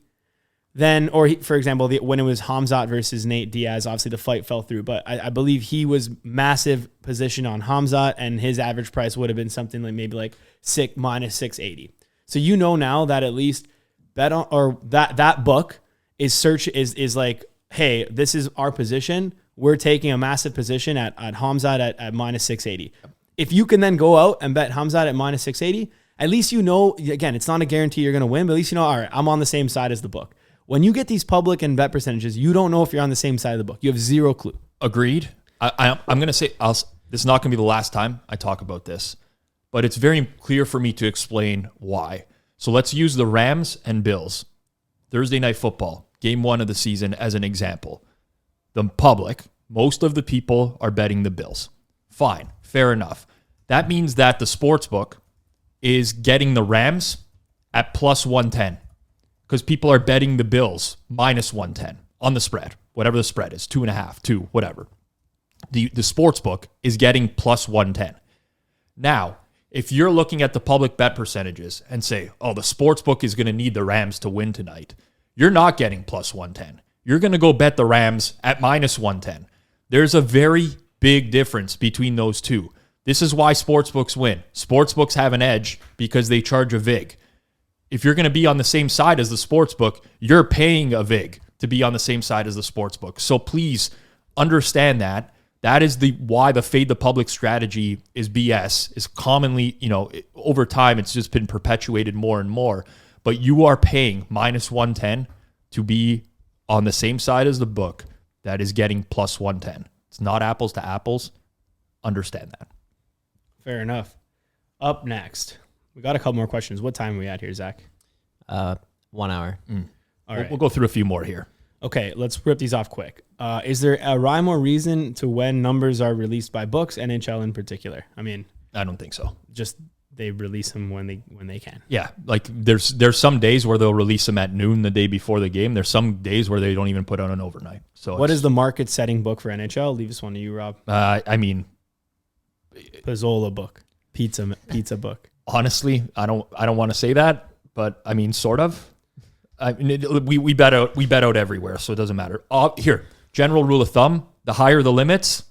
Speaker 2: then, for example, when it was Hamzat versus Nate Diaz, obviously the fight fell through, but I believe he was massive position on Hamzat, and his average price would have been something like maybe like minus 680. So you know now that at least bet on, or that book is like, hey, this is our position. We're taking a massive position at Hamzat at minus 680. If you can then go out and bet Hamzat at minus 680, at least you know, again, it's not a guarantee you're going to win, but at least you know, all right, I'm on the same side as the book. When you get these public and bet percentages, you don't know if you're on the same side of the book. You have zero clue. Agreed.
Speaker 1: I'm going to say, this is not going to be the last time I talk about this, but it's very clear for me to explain why. So let's use the Rams and Bills. Thursday Night Football, game 1 of the season as an example. The public, most of the people are betting the Bills. Fine, fair enough. That means that the sportsbook is getting the Rams at plus 110. Because people are betting the Bills minus 110 on the spread, whatever the spread is, 2.5, 2, whatever. The sportsbook is getting plus 110. Now, if you're looking at the public bet percentages and say, oh, the sportsbook is going to need the Rams to win tonight, you're not getting plus 110. You're going to go bet the Rams at minus 110. There's a very big difference between those two. This is why sportsbooks win. Sportsbooks have an edge because they charge a VIG. If you're going to be on the same side as the sportsbook, you're paying a VIG to be on the same side as the sportsbook. So please understand that. That is why the fade the public strategy is BS. Is commonly, over time, it's just been perpetuated more and more. But you are paying minus 110 to be on the same side as the book that is getting plus 110. It's not apples to apples. Understand that.
Speaker 2: Fair enough. Up next. We got a couple more questions. What time are we at here, Zach?
Speaker 3: 1 hour.
Speaker 2: All right.
Speaker 1: We'll go through a few more here.
Speaker 2: Okay, let's rip these off quick. Is there a rhyme or reason to when numbers are released by books, NHL in particular? I mean,
Speaker 1: I don't think so.
Speaker 2: Just they release them when they can.
Speaker 1: Yeah, like there's some days where they'll release them at noon the day before the game. There's some days where they don't even put on an overnight. So
Speaker 2: what is the market setting book for NHL? I'll leave this one to you, Rob.
Speaker 1: I mean,
Speaker 2: Pizzola book, pizza book.
Speaker 1: Honestly, I don't want to say that, but I mean, sort of. I mean, we bet out everywhere, so it doesn't matter. Here, general rule of thumb: the higher the limits,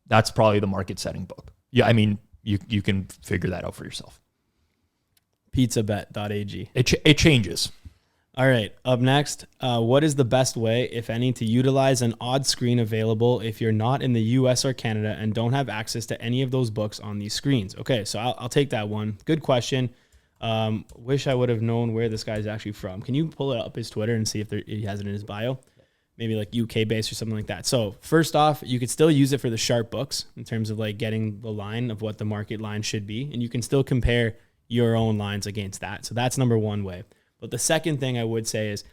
Speaker 1: that's probably the market setting book. Yeah, I mean, you can figure that out for yourself.
Speaker 2: Pizzabet.ag.
Speaker 1: It changes.
Speaker 2: All right, up next, what is the best way, if any, to utilize an odd screen available if you're not in the US or Canada and don't have access to any of those books on these screens? Okay, so I'll take that one. Good question. Wish I would have known where this guy's actually from. Can you pull it up his Twitter and see if he has it in his bio? Maybe like UK based or something like that. So first off, you could still use it for the sharp books in terms of like getting the line of what the market line should be. And you can still compare your own lines against that. So that's number one way. But the second thing I would say is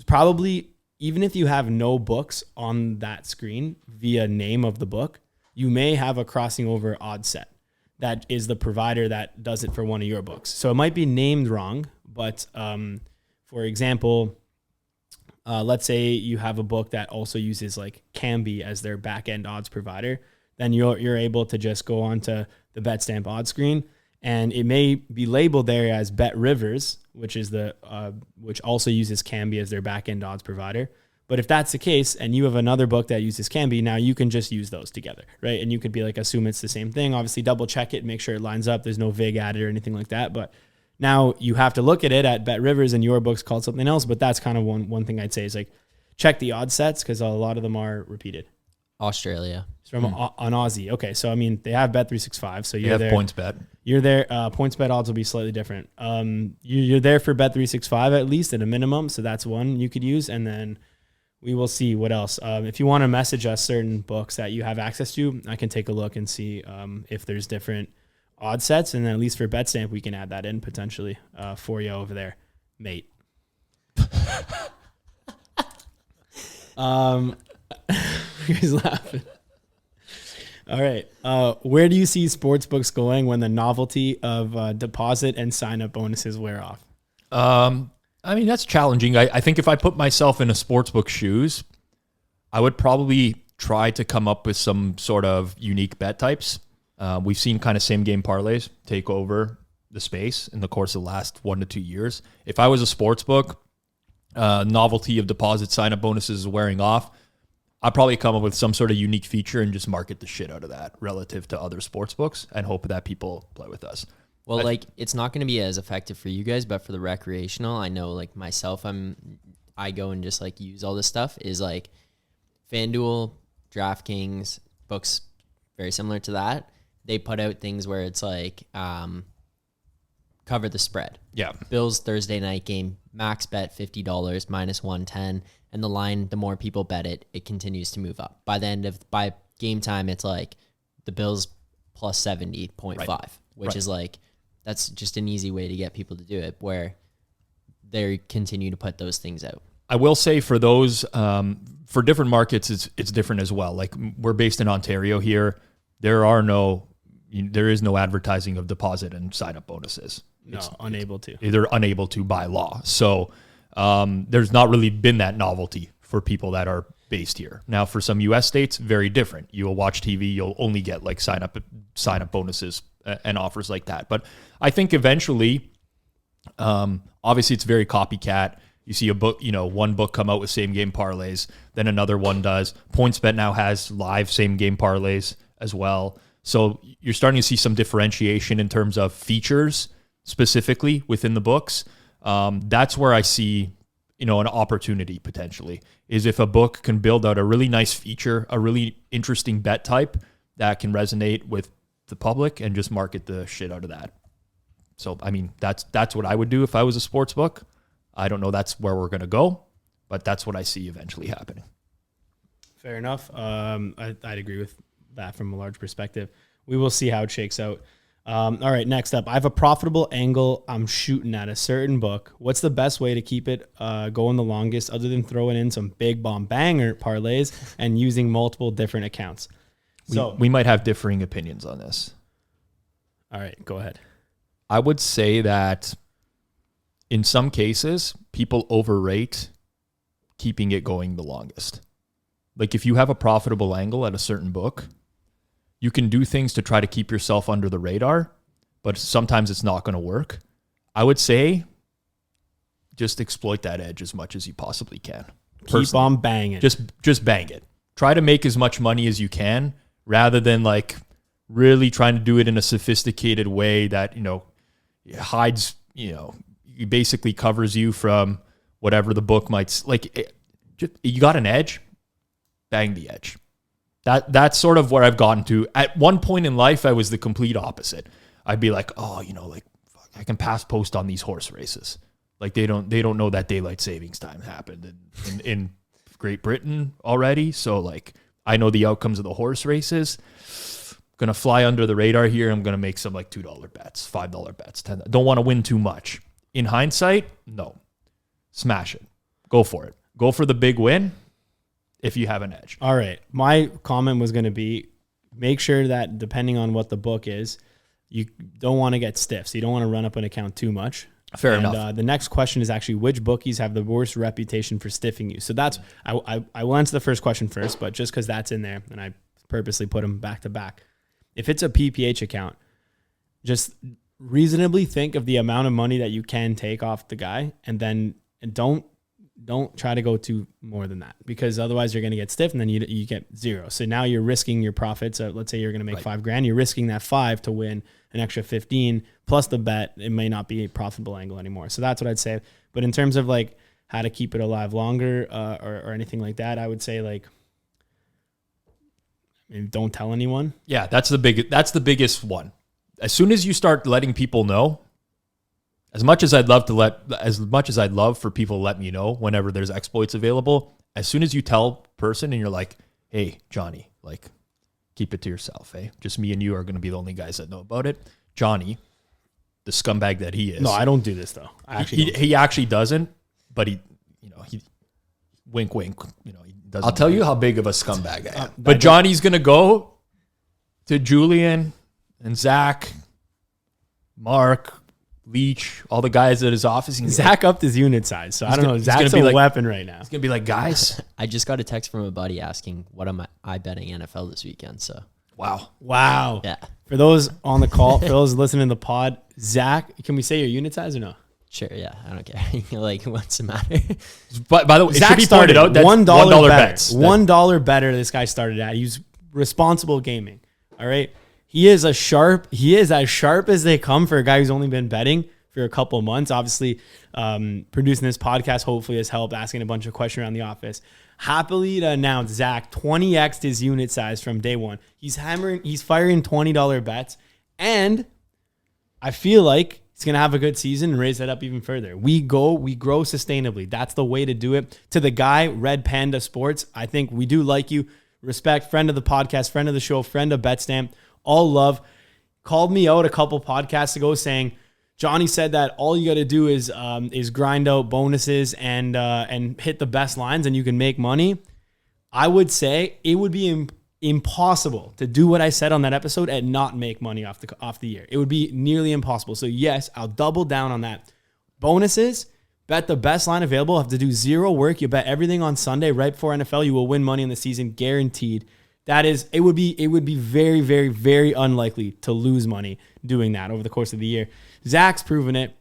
Speaker 2: probably, even if you have no books on that screen via name of the book, you may have a crossing over odds set. That is the provider that does it for one of your books. So it might be named wrong, but for example, let's say you have a book that also uses like Canby as their back-end odds provider, then you're able to just go onto the BetStamp odds screen, and it may be labeled there as Bet Rivers, which is which also uses Canby as their back-end odds provider. But if that's the case, and you have another book that uses Canby, now you can just use those together, right? And you could be like, assume it's the same thing. Obviously, double check it, make sure it lines up. There's no VIG added or anything like that. But now you have to look at it at Bet Rivers, and your book's called something else. But that's kind of one thing I'd say is like check the odd sets because a lot of them are repeated.
Speaker 3: Australia.
Speaker 2: It's from on Aussie. Okay, so I mean they have Bet365, so you're there.
Speaker 1: PointsBet.
Speaker 2: You're there. PointsBet odds will be slightly different. You're there for Bet365 at least at a minimum, so that's one you could use, and then we will see what else. If you want to message us certain books that you have access to, I can take a look and see if there's different odd sets. And then at least for BetStamp, we can add that in potentially for you over there, mate. He's laughing. All right. Where do you see sportsbooks going when the novelty of deposit and sign-up bonuses wear off?
Speaker 1: I mean, that's challenging. I think if I put myself in a sportsbook shoes, I would probably try to come up with some sort of unique bet types. We've seen kind of same game parlays take over the space in the course of the last 1 to 2 years. If I was a sportsbook, novelty of deposit sign-up bonuses is wearing off, I'd probably come up with some sort of unique feature and just market the shit out of that relative to other sports books and hope that people play with us.
Speaker 3: Well, like, it's not going to be as effective for you guys, but for the recreational, I know, like, myself, I go and just, like, use all this stuff is, like, FanDuel, DraftKings, books very similar to that. They put out things where it's, like, cover the spread.
Speaker 1: Yeah.
Speaker 3: Bills Thursday night game, max bet $50, -110. And the line, the more people bet it, it continues to move up. By game time, it's like the Bills plus 70.5, which is like, that's just an easy way to get people to do it, where they continue to put those things out.
Speaker 1: I will say for those, for different markets, it's different as well. Like, we're based in Ontario here. There is no advertising of deposit and sign-up bonuses.
Speaker 2: No, unable to.
Speaker 1: They're unable to by law. So there's not really been that novelty for people that are based here. Now, for some U.S. states, very different. You'll watch TV, you'll only get like sign-up bonuses and offers like that. But I think eventually, obviously, it's very copycat. You see a book, one book come out with same game parlays, then another one does. PointsBet now has live same game parlays as well. So you're starting to see some differentiation in terms of features specifically within the books. That's where I see, an opportunity potentially, is if a book can build out a really nice feature, a really interesting bet type that can resonate with the public and just market the shit out of that. So, I mean, that's what I would do if I was a sports book. I don't know that's where we're going to go, but that's what I see eventually happening.
Speaker 2: Fair enough. I'd agree with that from a large perspective. We will see how it shakes out. All right, next up, I have a profitable angle I'm shooting at a certain book. What's the best way to keep it going the longest, other than throwing in some big bomb banger parlays and using multiple different accounts?
Speaker 1: We might have differing opinions on this.
Speaker 2: All right, go ahead.
Speaker 1: I would say that in some cases, people overrate keeping it going the longest. Like, if you have a profitable angle at a certain book, you can do things to try to keep yourself under the radar, but sometimes it's not going to work. I would say just exploit that edge as much as you possibly can.
Speaker 2: Keep on banging.
Speaker 1: Just bang it. Try to make as much money as you can, rather than like really trying to do it in a sophisticated way that, hides, it basically covers you from whatever the book might, you got an edge, bang the edge. That's sort of where I've gotten to. At one point in life, I was the complete opposite. I'd be like, fuck, I can pass post on these horse races. Like, they don't know that daylight savings time happened in Great Britain already. So like, I know the outcomes of the horse races. Gonna fly under the radar here. I'm gonna make some like $2 bets, $5 bets, $10. Don't want to win too much. In hindsight, no. Smash it. Go for it. Go for the big win if you have an edge.
Speaker 2: All right. My comment was going to be, make sure that depending on what the book is, you don't want to get stiff. So you don't want to run up an account too much.
Speaker 1: Fair enough.
Speaker 2: The next question is actually, which bookies have the worst reputation for stiffing you? So that's, I will answer the first question first, but just because that's in there, and I purposely put them back to back. If it's a PPH account, just reasonably think of the amount of money that you can take off the guy, and don't try to go to more than that, because otherwise you're going to get stiff and then you get zero. So now you're risking your profits. Let's say you're going to make $5,000. You're risking that 5 to win an extra 15 plus the bet. It may not be a profitable angle anymore. So that's what I'd say. But in terms of like how to keep it alive longer or anything like that, I would say like, maybe don't tell anyone.
Speaker 1: Yeah, that's the biggest one. As soon as you start letting people know, as much as I'd love for people to let me know whenever there's exploits available, As soon as you tell person and you're like, hey, Johnny, like, keep it to yourself, eh? Just me and you are going to be the only guys that know about it. Johnny, the scumbag that he is.
Speaker 2: No, I don't do this though.
Speaker 1: He actually doesn't, but he wink, wink, he doesn't.
Speaker 4: I'll tell you how big of a scumbag I am.
Speaker 1: But Johnny's going to go to Julian and Zach, Mark, Leach, all the guys at his office.
Speaker 2: Zach upped his unit size, so I don't know. Zach's a weapon right now.
Speaker 1: He's going to be like, guys.
Speaker 3: I just got a text from a buddy asking, what am I betting NFL this weekend? So,
Speaker 2: wow.
Speaker 3: Yeah.
Speaker 2: For those on the call, for those listening to the pod, Zach, can we say your unit size or no?
Speaker 3: Sure, yeah. I don't care. Like, what's the matter?
Speaker 1: But by the way,
Speaker 2: Zach
Speaker 1: it should be pointed out that
Speaker 2: $1
Speaker 1: bets.
Speaker 2: $1 better this guy started at. He's responsible gaming. All right. He is as sharp as they come for a guy who's only been betting for a couple months. Obviously, producing this podcast hopefully has helped, asking a bunch of questions around the office. Happily to announce Zach 20x'd his unit size from day one. He's firing $20 bets, and I feel like he's going to have a good season and raise that up even further. We grow sustainably. That's the way to do it. To the guy, Red Panda Sports, I think we do like you. Respect, friend of the podcast, friend of the show, friend of BetStamp. All love. Called me out a couple podcasts ago saying, Johnny said that all you got to do is grind out bonuses and hit the best lines and you can make money. I would say it would be impossible to do what I said on that episode and not make money off the year. It would be nearly impossible. So yes, I'll double down on that. Bonuses, bet the best line available. Have to do zero work. You bet everything on Sunday right before NFL. You will win money in the season, guaranteed. It would be very, very, very unlikely to lose money doing that over the course of the year. Zach's proven it.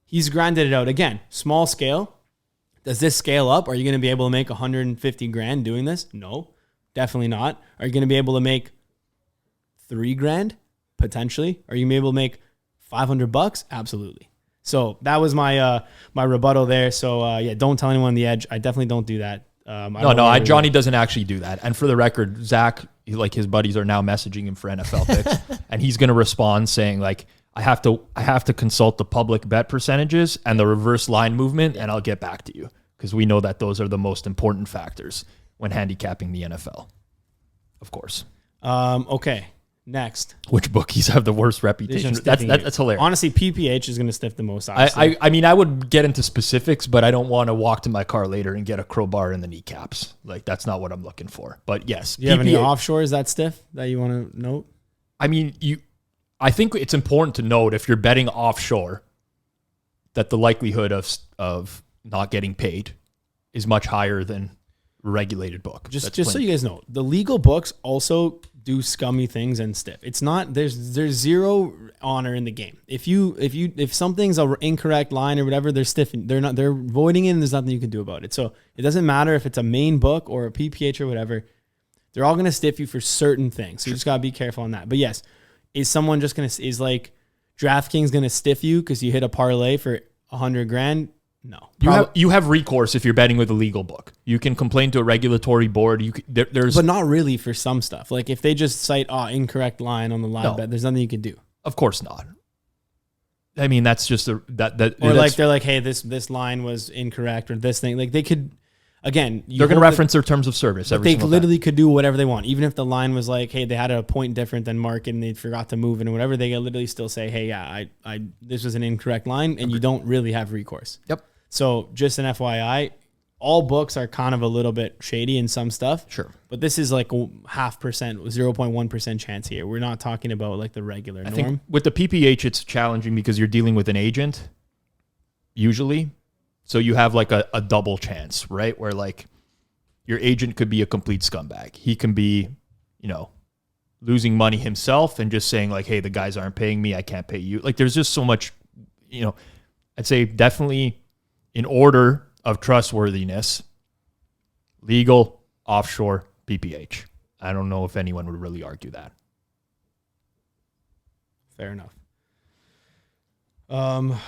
Speaker 2: He's grinded it out. Again, small scale. Does this scale up? Are you going to be able to make 150 grand doing this? No, definitely not. Are you going to be able to make 3 grand? Potentially. Are you going to be able to make $500? Absolutely. So that was my rebuttal there. So don't tell anyone on the edge. I definitely don't do that.
Speaker 1: Johnny doesn't actually do that. And for the record, Zach, like his buddies are now messaging him for NFL picks, and he's going to respond saying like, I have to consult the public bet percentages and the reverse line movement, and I'll get back to you, because we know that those are the most important factors when handicapping the NFL. Of course.
Speaker 2: Okay. Next.
Speaker 1: Which bookies have the worst reputation? That's hilarious.
Speaker 2: Honestly, PPH is going to stiff the most. Obviously.
Speaker 1: I mean, I would get into specifics, but I don't want to walk to my car later and get a crowbar in the kneecaps. Like, that's not what I'm looking for. But yes.
Speaker 2: Do you have any offshores that stiff that you want to note?
Speaker 1: I mean, I think it's important to note, if you're betting offshore, that the likelihood of not getting paid is much higher than a regulated book.
Speaker 2: Just so you guys know, the legal books also do scummy things and stiff. It's not, there's zero honor in the game. If something's an incorrect line or whatever, they're stiffing. They're voiding it, and there's nothing you can do about it. So it doesn't matter if it's a main book or a PPH or whatever. They're all going to stiff you for certain things. So you just got to be careful on that. But yes, is like DraftKings going to stiff you because you hit a parlay for 100 grand? No.
Speaker 1: You have recourse if you're betting with a legal book. You can complain to a regulatory board. But
Speaker 2: not really for some stuff. Like if they just cite incorrect line on the live bet, there's nothing you can do.
Speaker 1: Of course not. I mean, that's just
Speaker 2: they're like, hey, this line was incorrect, or this thing. Like they could, again,
Speaker 1: they're going to reference their terms of service.
Speaker 2: They literally could do whatever they want. Even if the line was like, hey, they had a point different than market and they forgot to move it and whatever, they can literally still say, hey, yeah, this was an incorrect line, and you don't really have recourse.
Speaker 1: Yep.
Speaker 2: So just an FYI, all books are kind of a little bit shady in some stuff.
Speaker 1: Sure.
Speaker 2: But this is like 0.1% chance here. We're not talking about like the regular norm. I think
Speaker 1: with the PPH, it's challenging because you're dealing with an agent, usually. So you have like a double chance, right? Where like your agent could be a complete scumbag. He can be, losing money himself and just saying like, hey, the guys aren't paying me, I can't pay you. Like there's just so much, I'd say definitely in order of trustworthiness, legal, offshore, PPH. I don't know if anyone would really argue that.
Speaker 2: Fair enough. I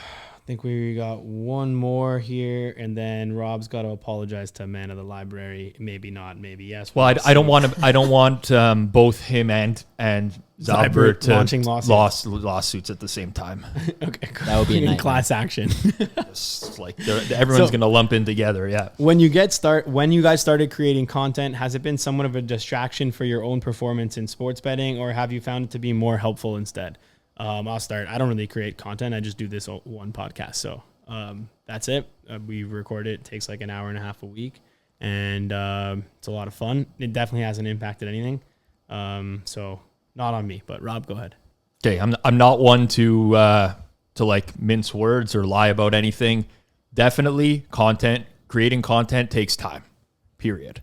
Speaker 2: think we got one more here, and then Rob's got to apologize to Man of the Library. Maybe not, maybe yes.
Speaker 1: Well, I don't want both him and Zyber to
Speaker 2: launching
Speaker 1: lawsuits at the same time.
Speaker 2: Okay,
Speaker 3: That would be a
Speaker 2: in
Speaker 3: nightmare.
Speaker 2: class action.
Speaker 1: It's like everyone's gonna lump in together. Yeah.
Speaker 2: When you guys started creating content, has it been somewhat of a distraction for your own performance in sports betting, or have you found it to be more helpful instead? I'll start. I don't really create content. I just do this one podcast. So that's it. We record it. It takes like an hour and a half a week, and it's a lot of fun. It definitely hasn't impacted anything. So not on me, but Rob, go ahead.
Speaker 1: Okay, I'm not one to like mince words or lie about anything. Definitely creating content takes time. Period.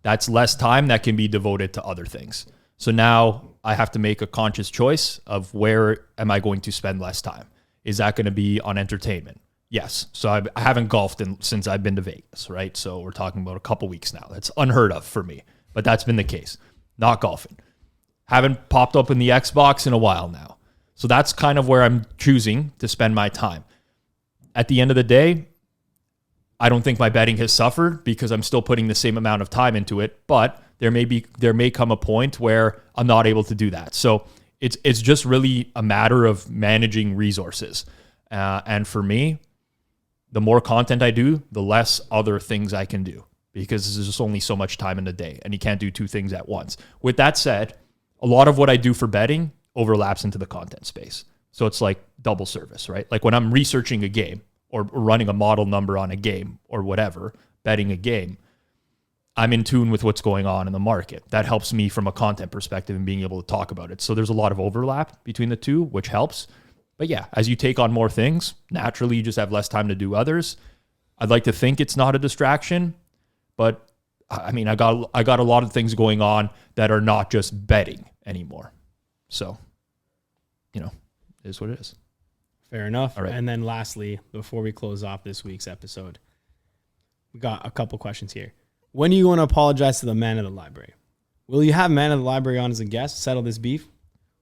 Speaker 1: That's less time that can be devoted to other things. So now I have to make a conscious choice of where am I going to spend less time. Is that going to be on entertainment? Yes. So I haven't golfed since I've been to Vegas, right? So we're talking about a couple weeks now. That's unheard of for me, but that's been the case. Not golfing. Haven't popped up in the Xbox in a while now. So that's kind of where I'm choosing to spend my time. At the end of the day, I don't think my betting has suffered because I'm still putting the same amount of time into it, but there may come a point where I'm not able to do that. So it's just really a matter of managing resources. And for me, the more content I do, the less other things I can do because there's just only so much time in the day and you can't do two things at once. With that said, a lot of what I do for betting overlaps into the content space. So it's like double service, right? Like when I'm researching a game or running a model number on a game or whatever, betting a game, I'm in tune with what's going on in the market. That helps me from a content perspective and being able to talk about it. So there's a lot of overlap between the two, which helps. But yeah, as you take on more things, naturally you just have less time to do others. I'd like to think it's not a distraction, but I mean, I got a lot of things going on that are not just betting anymore. So, it is what it is.
Speaker 2: Fair enough.
Speaker 1: All right.
Speaker 2: And then lastly, before we close off this week's episode, we got a couple questions here. When are you going to apologize to the Man of the Library? Will you have Man of the Library on as a guest to settle this beef?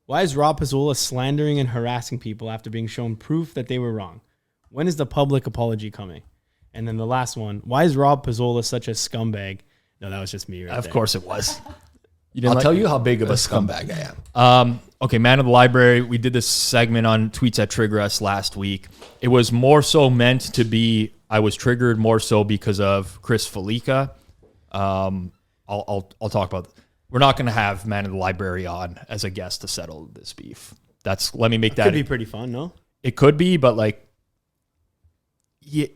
Speaker 2: Why is Rob Pizzola slandering and harassing people after being shown proof that they were wrong? When is the public apology coming? And then the last one, why is Rob Pizzola such a scumbag? No, that was just me right
Speaker 1: Of
Speaker 2: there.
Speaker 1: course it was.
Speaker 4: I'll tell you how big of a scumbag I am.
Speaker 1: Okay, Man of the Library. We did this segment on Tweets That Trigger Us last week. It was more so meant to be, I was triggered more so because of Chris Felica. I'll talk about it. We're not going to have Man of the Library on as a guest to settle this beef. Let me make that.
Speaker 2: Could be pretty fun, no?
Speaker 1: It could be, but like, you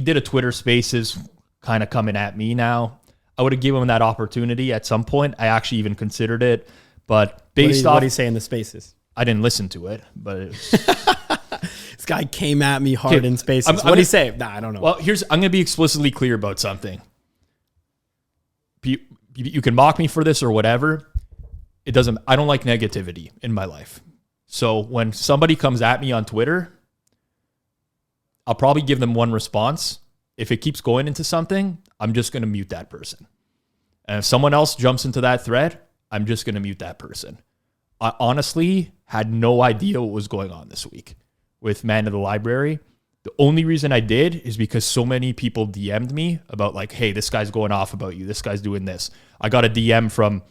Speaker 1: did a Twitter Spaces kind of coming at me now. I would have given him that opportunity at some point. I actually even considered it, but
Speaker 2: What do you say in the Spaces?
Speaker 1: I didn't listen to it, but it was,
Speaker 2: This guy came at me hard
Speaker 1: Okay,
Speaker 2: in Spaces.
Speaker 1: I'm
Speaker 2: What do you say? Nah, I don't know.
Speaker 1: well, I'm going to be explicitly clear about something. You can mock me for this or whatever. I don't like negativity in my life. So when somebody comes at me on Twitter, I'll probably give them one response. If it keeps going into something, I'm just going to mute that person. And if someone else jumps into that thread, I'm just going to mute that person. I honestly had no idea what was going on this week with Man of the Library. The only reason I did is because so many people DM'd me about like, hey, this guy's going off about you. This guy's doing this. I got a DM from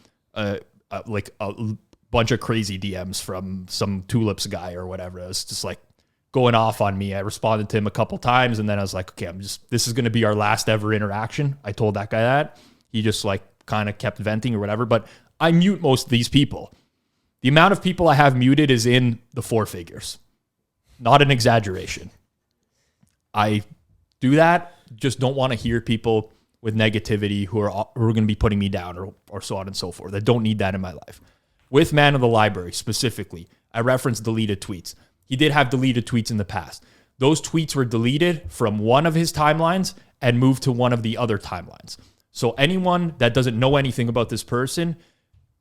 Speaker 1: like a bunch of crazy DMs from some tulips guy or whatever. It was just like going off on me. I responded to him a couple times and then I was like, okay, this is going to be our last ever interaction. I told that guy that. He just like kind of kept venting or whatever, but I mute most of these people. The amount of people I have muted is in the four figures. Not an exaggeration. I do that, just don't want to hear people with negativity who are going to be putting me down or so on and so forth. I don't need that in my life. With Man of the Library specifically, I referenced deleted tweets. He did have deleted tweets in the past. Those tweets were deleted from one of his timelines and moved to one of the other timelines. So anyone that doesn't know anything about this person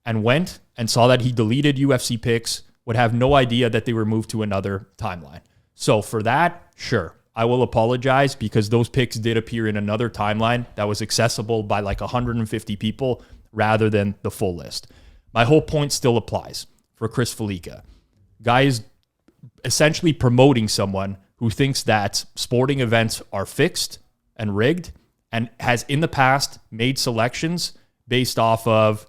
Speaker 1: and went and saw that he deleted UFC picks would have no idea that they were moved to another timeline. So for that, sure, I will apologize because those picks did appear in another timeline that was accessible by like 150 people rather than the full list. My whole point still applies for Chris Felica. Guy is essentially promoting someone who thinks that sporting events are fixed and rigged and has in the past made selections based off of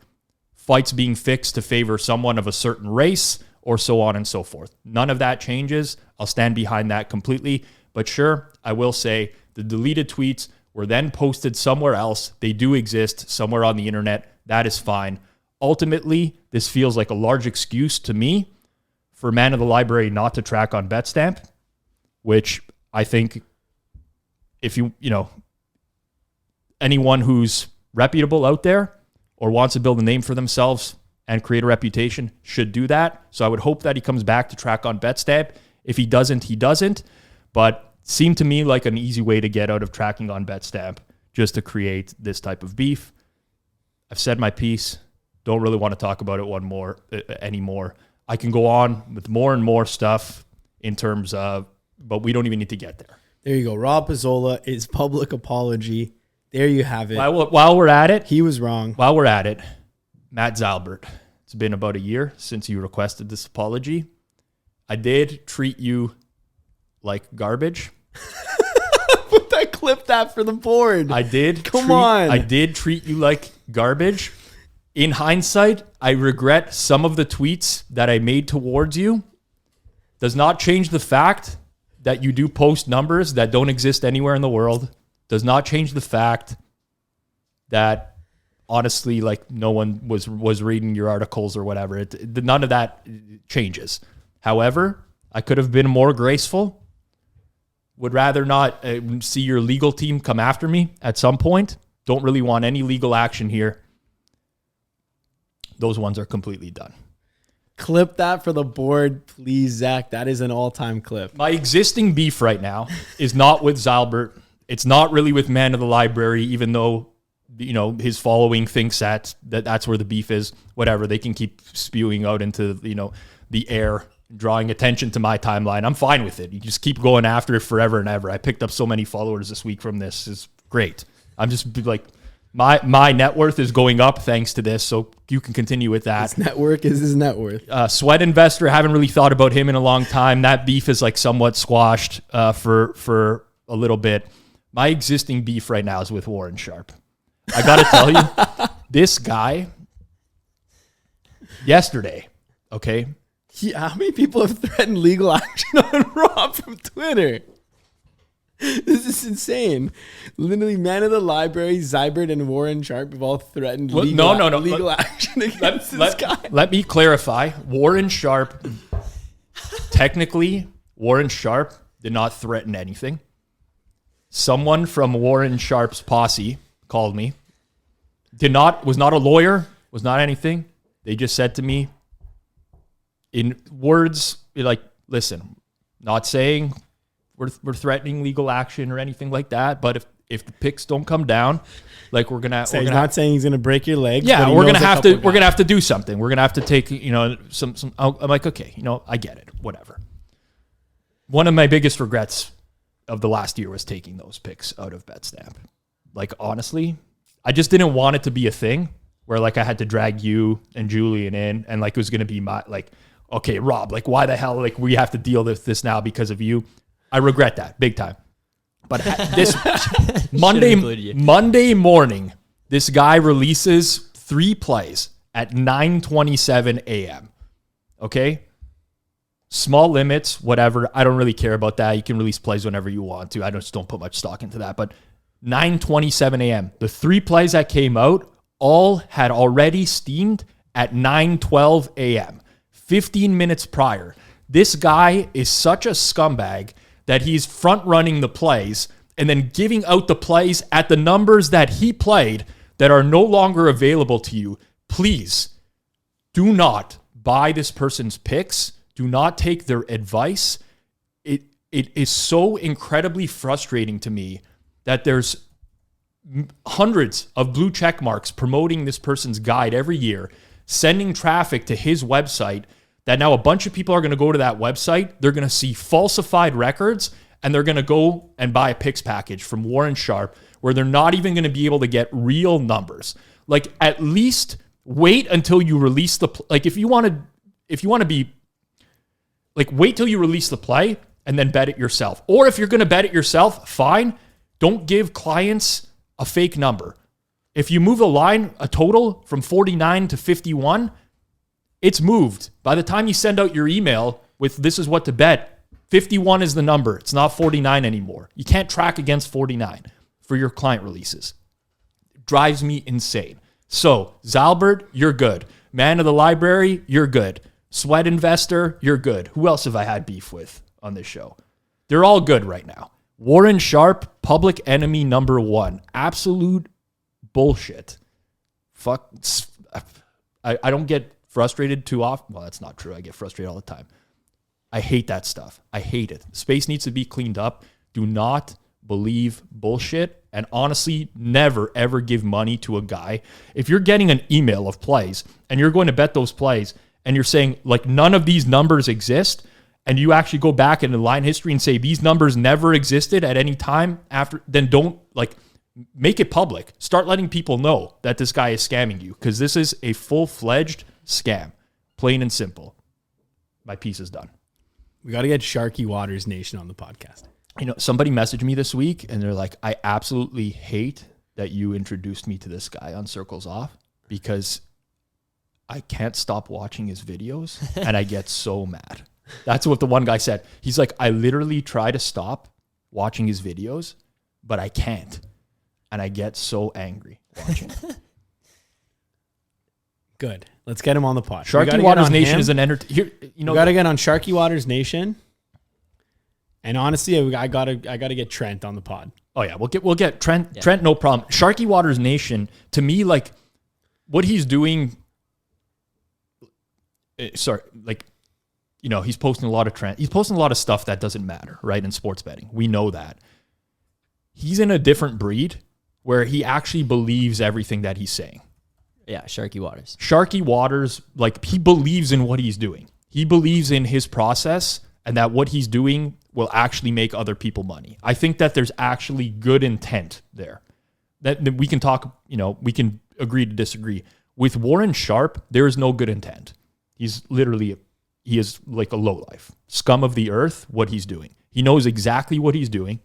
Speaker 1: fights being fixed to favor someone of a certain race or so on and so forth. None of that changes. I'll stand behind that completely. But sure, I will say the deleted tweets were then posted somewhere else. They do exist somewhere on the internet. That is fine. Ultimately, this feels like a large excuse to me for Man of the Library not to track on BetStamp, which I think if anyone who's reputable out there or wants to build a name for themselves and create a reputation should do that. So I would hope that he comes back to track on BetStamp. If he doesn't, he doesn't. But seemed to me like an easy way to get out of tracking on BetStamp just to create this type of beef. I've said my piece. Don't really want to talk about it anymore. I can go on with more and more stuff in terms of, but we don't even need to get there.
Speaker 2: There you go. Rob Pizzola, his public apology. There you have it.
Speaker 1: While we're at it,
Speaker 2: he was wrong.
Speaker 1: While we're at it, Matt Zalbert. It's been about a year since you requested this apology. I did treat you like garbage.
Speaker 2: I clipped that for the board.
Speaker 1: I did.
Speaker 2: Come on.
Speaker 1: I did treat you like garbage. In hindsight, I regret some of the tweets that I made towards you. Does not change the fact that you do post numbers that don't exist anywhere in the world. Does not change the fact that honestly, like no one was reading your articles or whatever. None of that changes. However, I could have been more graceful. Would rather not see your legal team come after me at some point. Don't really want any legal action here. Those ones are completely done.
Speaker 2: Clip that for the board, please, Zach. That is an all-time clip.
Speaker 1: My existing beef right now is not with Zalbert. It's not really with Man of the Library, even though his following thinks that's where the beef is. Whatever, they can keep spewing out into the air, drawing attention to my timeline. I'm fine with it. You just keep going after it forever and ever. I picked up so many followers this week from this. It's great. I'm just like, my net worth is going up thanks to this, so you can continue with that.
Speaker 2: His network is his net worth.
Speaker 1: Sweat investor, haven't really thought about him in a long time. That beef is like somewhat squashed for a little bit. My existing beef right now is with Warren Sharp. I got to tell you, this guy, yesterday, okay?
Speaker 2: How many people have threatened legal action on Rob from Twitter? This is insane. Literally, Man of the Library, Zybert, and Warren Sharp have all threatened legal action against this guy.
Speaker 1: Let me clarify. Warren Sharp, technically, Warren Sharp did not threaten anything. Someone from Warren Sharp's posse called me. Was not a lawyer, was not anything. They just said to me in words like, listen, not saying we're threatening legal action or anything like that, but if the picks don't come down, like we're gonna
Speaker 2: not saying he's gonna break your leg.
Speaker 1: Yeah, we're gonna have to do something. We're gonna have to take some. I'm like, okay, I get it, whatever. One of my biggest regrets of the last year was taking those picks out of BetStamp. Like, honestly, I just didn't want it to be a thing where like I had to drag you and Julian in and like it was going to be my like, okay, Rob, like why the hell like we have to deal with this now because of you? I regret that big time. But this Monday morning, this guy releases 3 plays at 9:27 a.m. Okay? Small limits, whatever. I don't really care about that. You can release plays whenever you want to. I just don't put much stock into that. But 9:27 a.m. The 3 plays that came out all had already steamed at 9:12 a.m. 15 minutes prior. This guy is such a scumbag that he's front-running the plays and then giving out the plays at the numbers that he played that are no longer available to you. Please do not buy this person's picks. Do not take their advice. It is so incredibly frustrating to me that there's hundreds of blue check marks promoting this person's guide every year, sending traffic to his website, that now a bunch of people are going to go to that website. They're going to see falsified records, and they're going to go and buy a picks package from Warren Sharp where they're not even going to be able to get real numbers. Like, at least wait until you release the... Like, if you want to be... Like, wait till you release the play and then bet it yourself. Or if you're going to bet it yourself, fine. Don't give clients a fake number. If you move a total from 49 to 51, it's moved. By the time you send out your email with this is what to bet, 51 is the number. It's not 49 anymore. You can't track against 49 for your client releases. It drives me insane. So, Zalbert, you're good. Man of the library, you're good. Sweat investor, you're good. Who else have I had beef with on this show? They're all good right now. Warren Sharp, public enemy number 1. Absolute bullshit. Fuck. I don't get frustrated too often. Well, that's not true. I get frustrated all the time. I hate that stuff. I hate it. Space needs to be cleaned up. Do not believe bullshit. And honestly, never, ever give money to a guy. If you're getting an email of plays and you're going to bet those plays and you're saying, like, none of these numbers exist, and you actually go back in the line history and say these numbers never existed at any time after, then don't, like, make it public. Start letting people know that this guy is scamming you, because this is a full-fledged scam. Plain and simple. My piece is done.
Speaker 2: We got to get Sharky Waters Nation on the podcast.
Speaker 1: You know, somebody messaged me this week and they're like, I absolutely hate that you introduced me to this guy on Circles Off because I can't stop watching his videos and I get so mad. That's what the one guy said. He's like, I literally try to stop watching his videos, but I can't. And I get so angry watching it.
Speaker 2: Good. Let's get him on the pod.
Speaker 1: Sharky Waters Nation is an entertainer. You know,
Speaker 2: we got to get on Sharky Waters Nation. And honestly, I gotta get Trent on the pod.
Speaker 1: Oh yeah, we'll get Trent. Yeah. Trent, no problem. Sharky Waters Nation, to me, like, what he's doing. Sorry, like, you know, he's posting a lot of trend. He's posting a lot of stuff that doesn't matter, right? In sports betting, we know that. He's in a different breed where he actually believes everything that he's saying.
Speaker 3: Yeah, Sharky Waters.
Speaker 1: Sharky Waters, like, he believes in what he's doing. He believes in his process and that what he's doing will actually make other people money. I think that there's actually good intent there. That we can talk, you know, we can agree to disagree. With Warren Sharp, there is no good intent. He's literally, he is like a lowlife. Scum of the earth, what he's doing. He knows exactly what he's doing.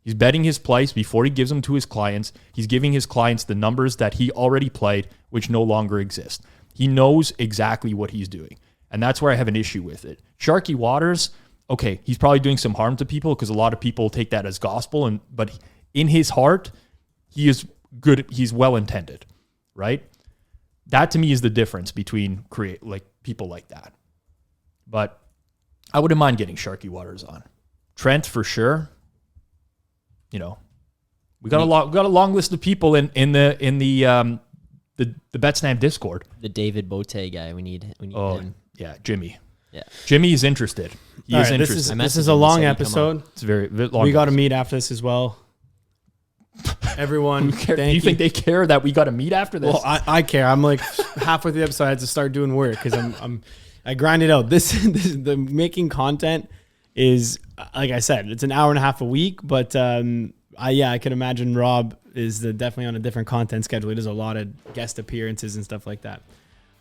Speaker 1: He's betting his plays before he gives them to his clients. He's giving his clients the numbers that he already played, which no longer exist. He knows exactly what he's doing. And that's where I have an issue with it. Sharky Waters, okay, he's probably doing some harm to people because a lot of people take that as gospel, but in his heart, he is good. He's well-intended, right? That to me is the difference between people like that. But I wouldn't mind getting Sharky Waters on. Trent for sure. You know, we got a long list of people in the BetSnap Discord.
Speaker 3: The David Bote guy. We need him.
Speaker 1: Yeah, Jimmy.
Speaker 3: Yeah,
Speaker 1: Jimmy is interested. He is interested.
Speaker 2: This is a long episode.
Speaker 1: It's very long.
Speaker 2: We got to meet after this as well. Everyone,
Speaker 1: do you think they care that we got to meet after this?
Speaker 2: Well, I care. I'm like halfway through the episode. I had to start doing work because I grind it out. The making content is, like I said, it's an hour and a half a week. But I can imagine Rob is definitely on a different content schedule. He does a lot of guest appearances and stuff like that.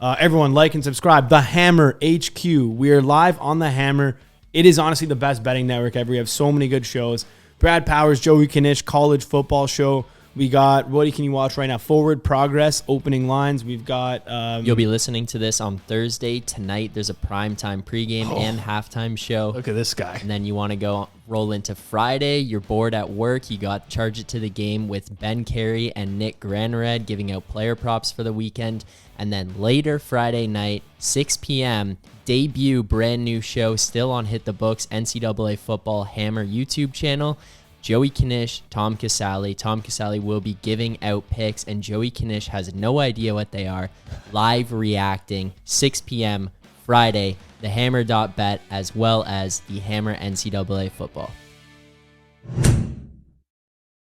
Speaker 2: Everyone, like and subscribe. The Hammer HQ. We are live on The Hammer. It is honestly the best betting network ever. We have so many good shows. Brad Powers, Joey Kanish, college football show. We got, what can you watch right now? Forward Progress, opening lines. We've got...
Speaker 3: You'll be listening to this on Thursday. Tonight, there's a primetime pregame and halftime show.
Speaker 1: Look at this guy.
Speaker 3: And then you want to go roll into Friday. You're bored at work. You got Charge It to the Game with Ben Carey and Nick Granarad giving out player props for the weekend. And then later Friday night, 6 p.m., debut brand new show still on Hit the Books, NCAA Football Hammer YouTube channel. Joey Kanish, Tom Casale. Tom Casale will be giving out picks, and Joey Kanish has no idea what they are. Live reacting, 6 p.m. Friday, thehammer.bet, as well as the Hammer NCAA Football.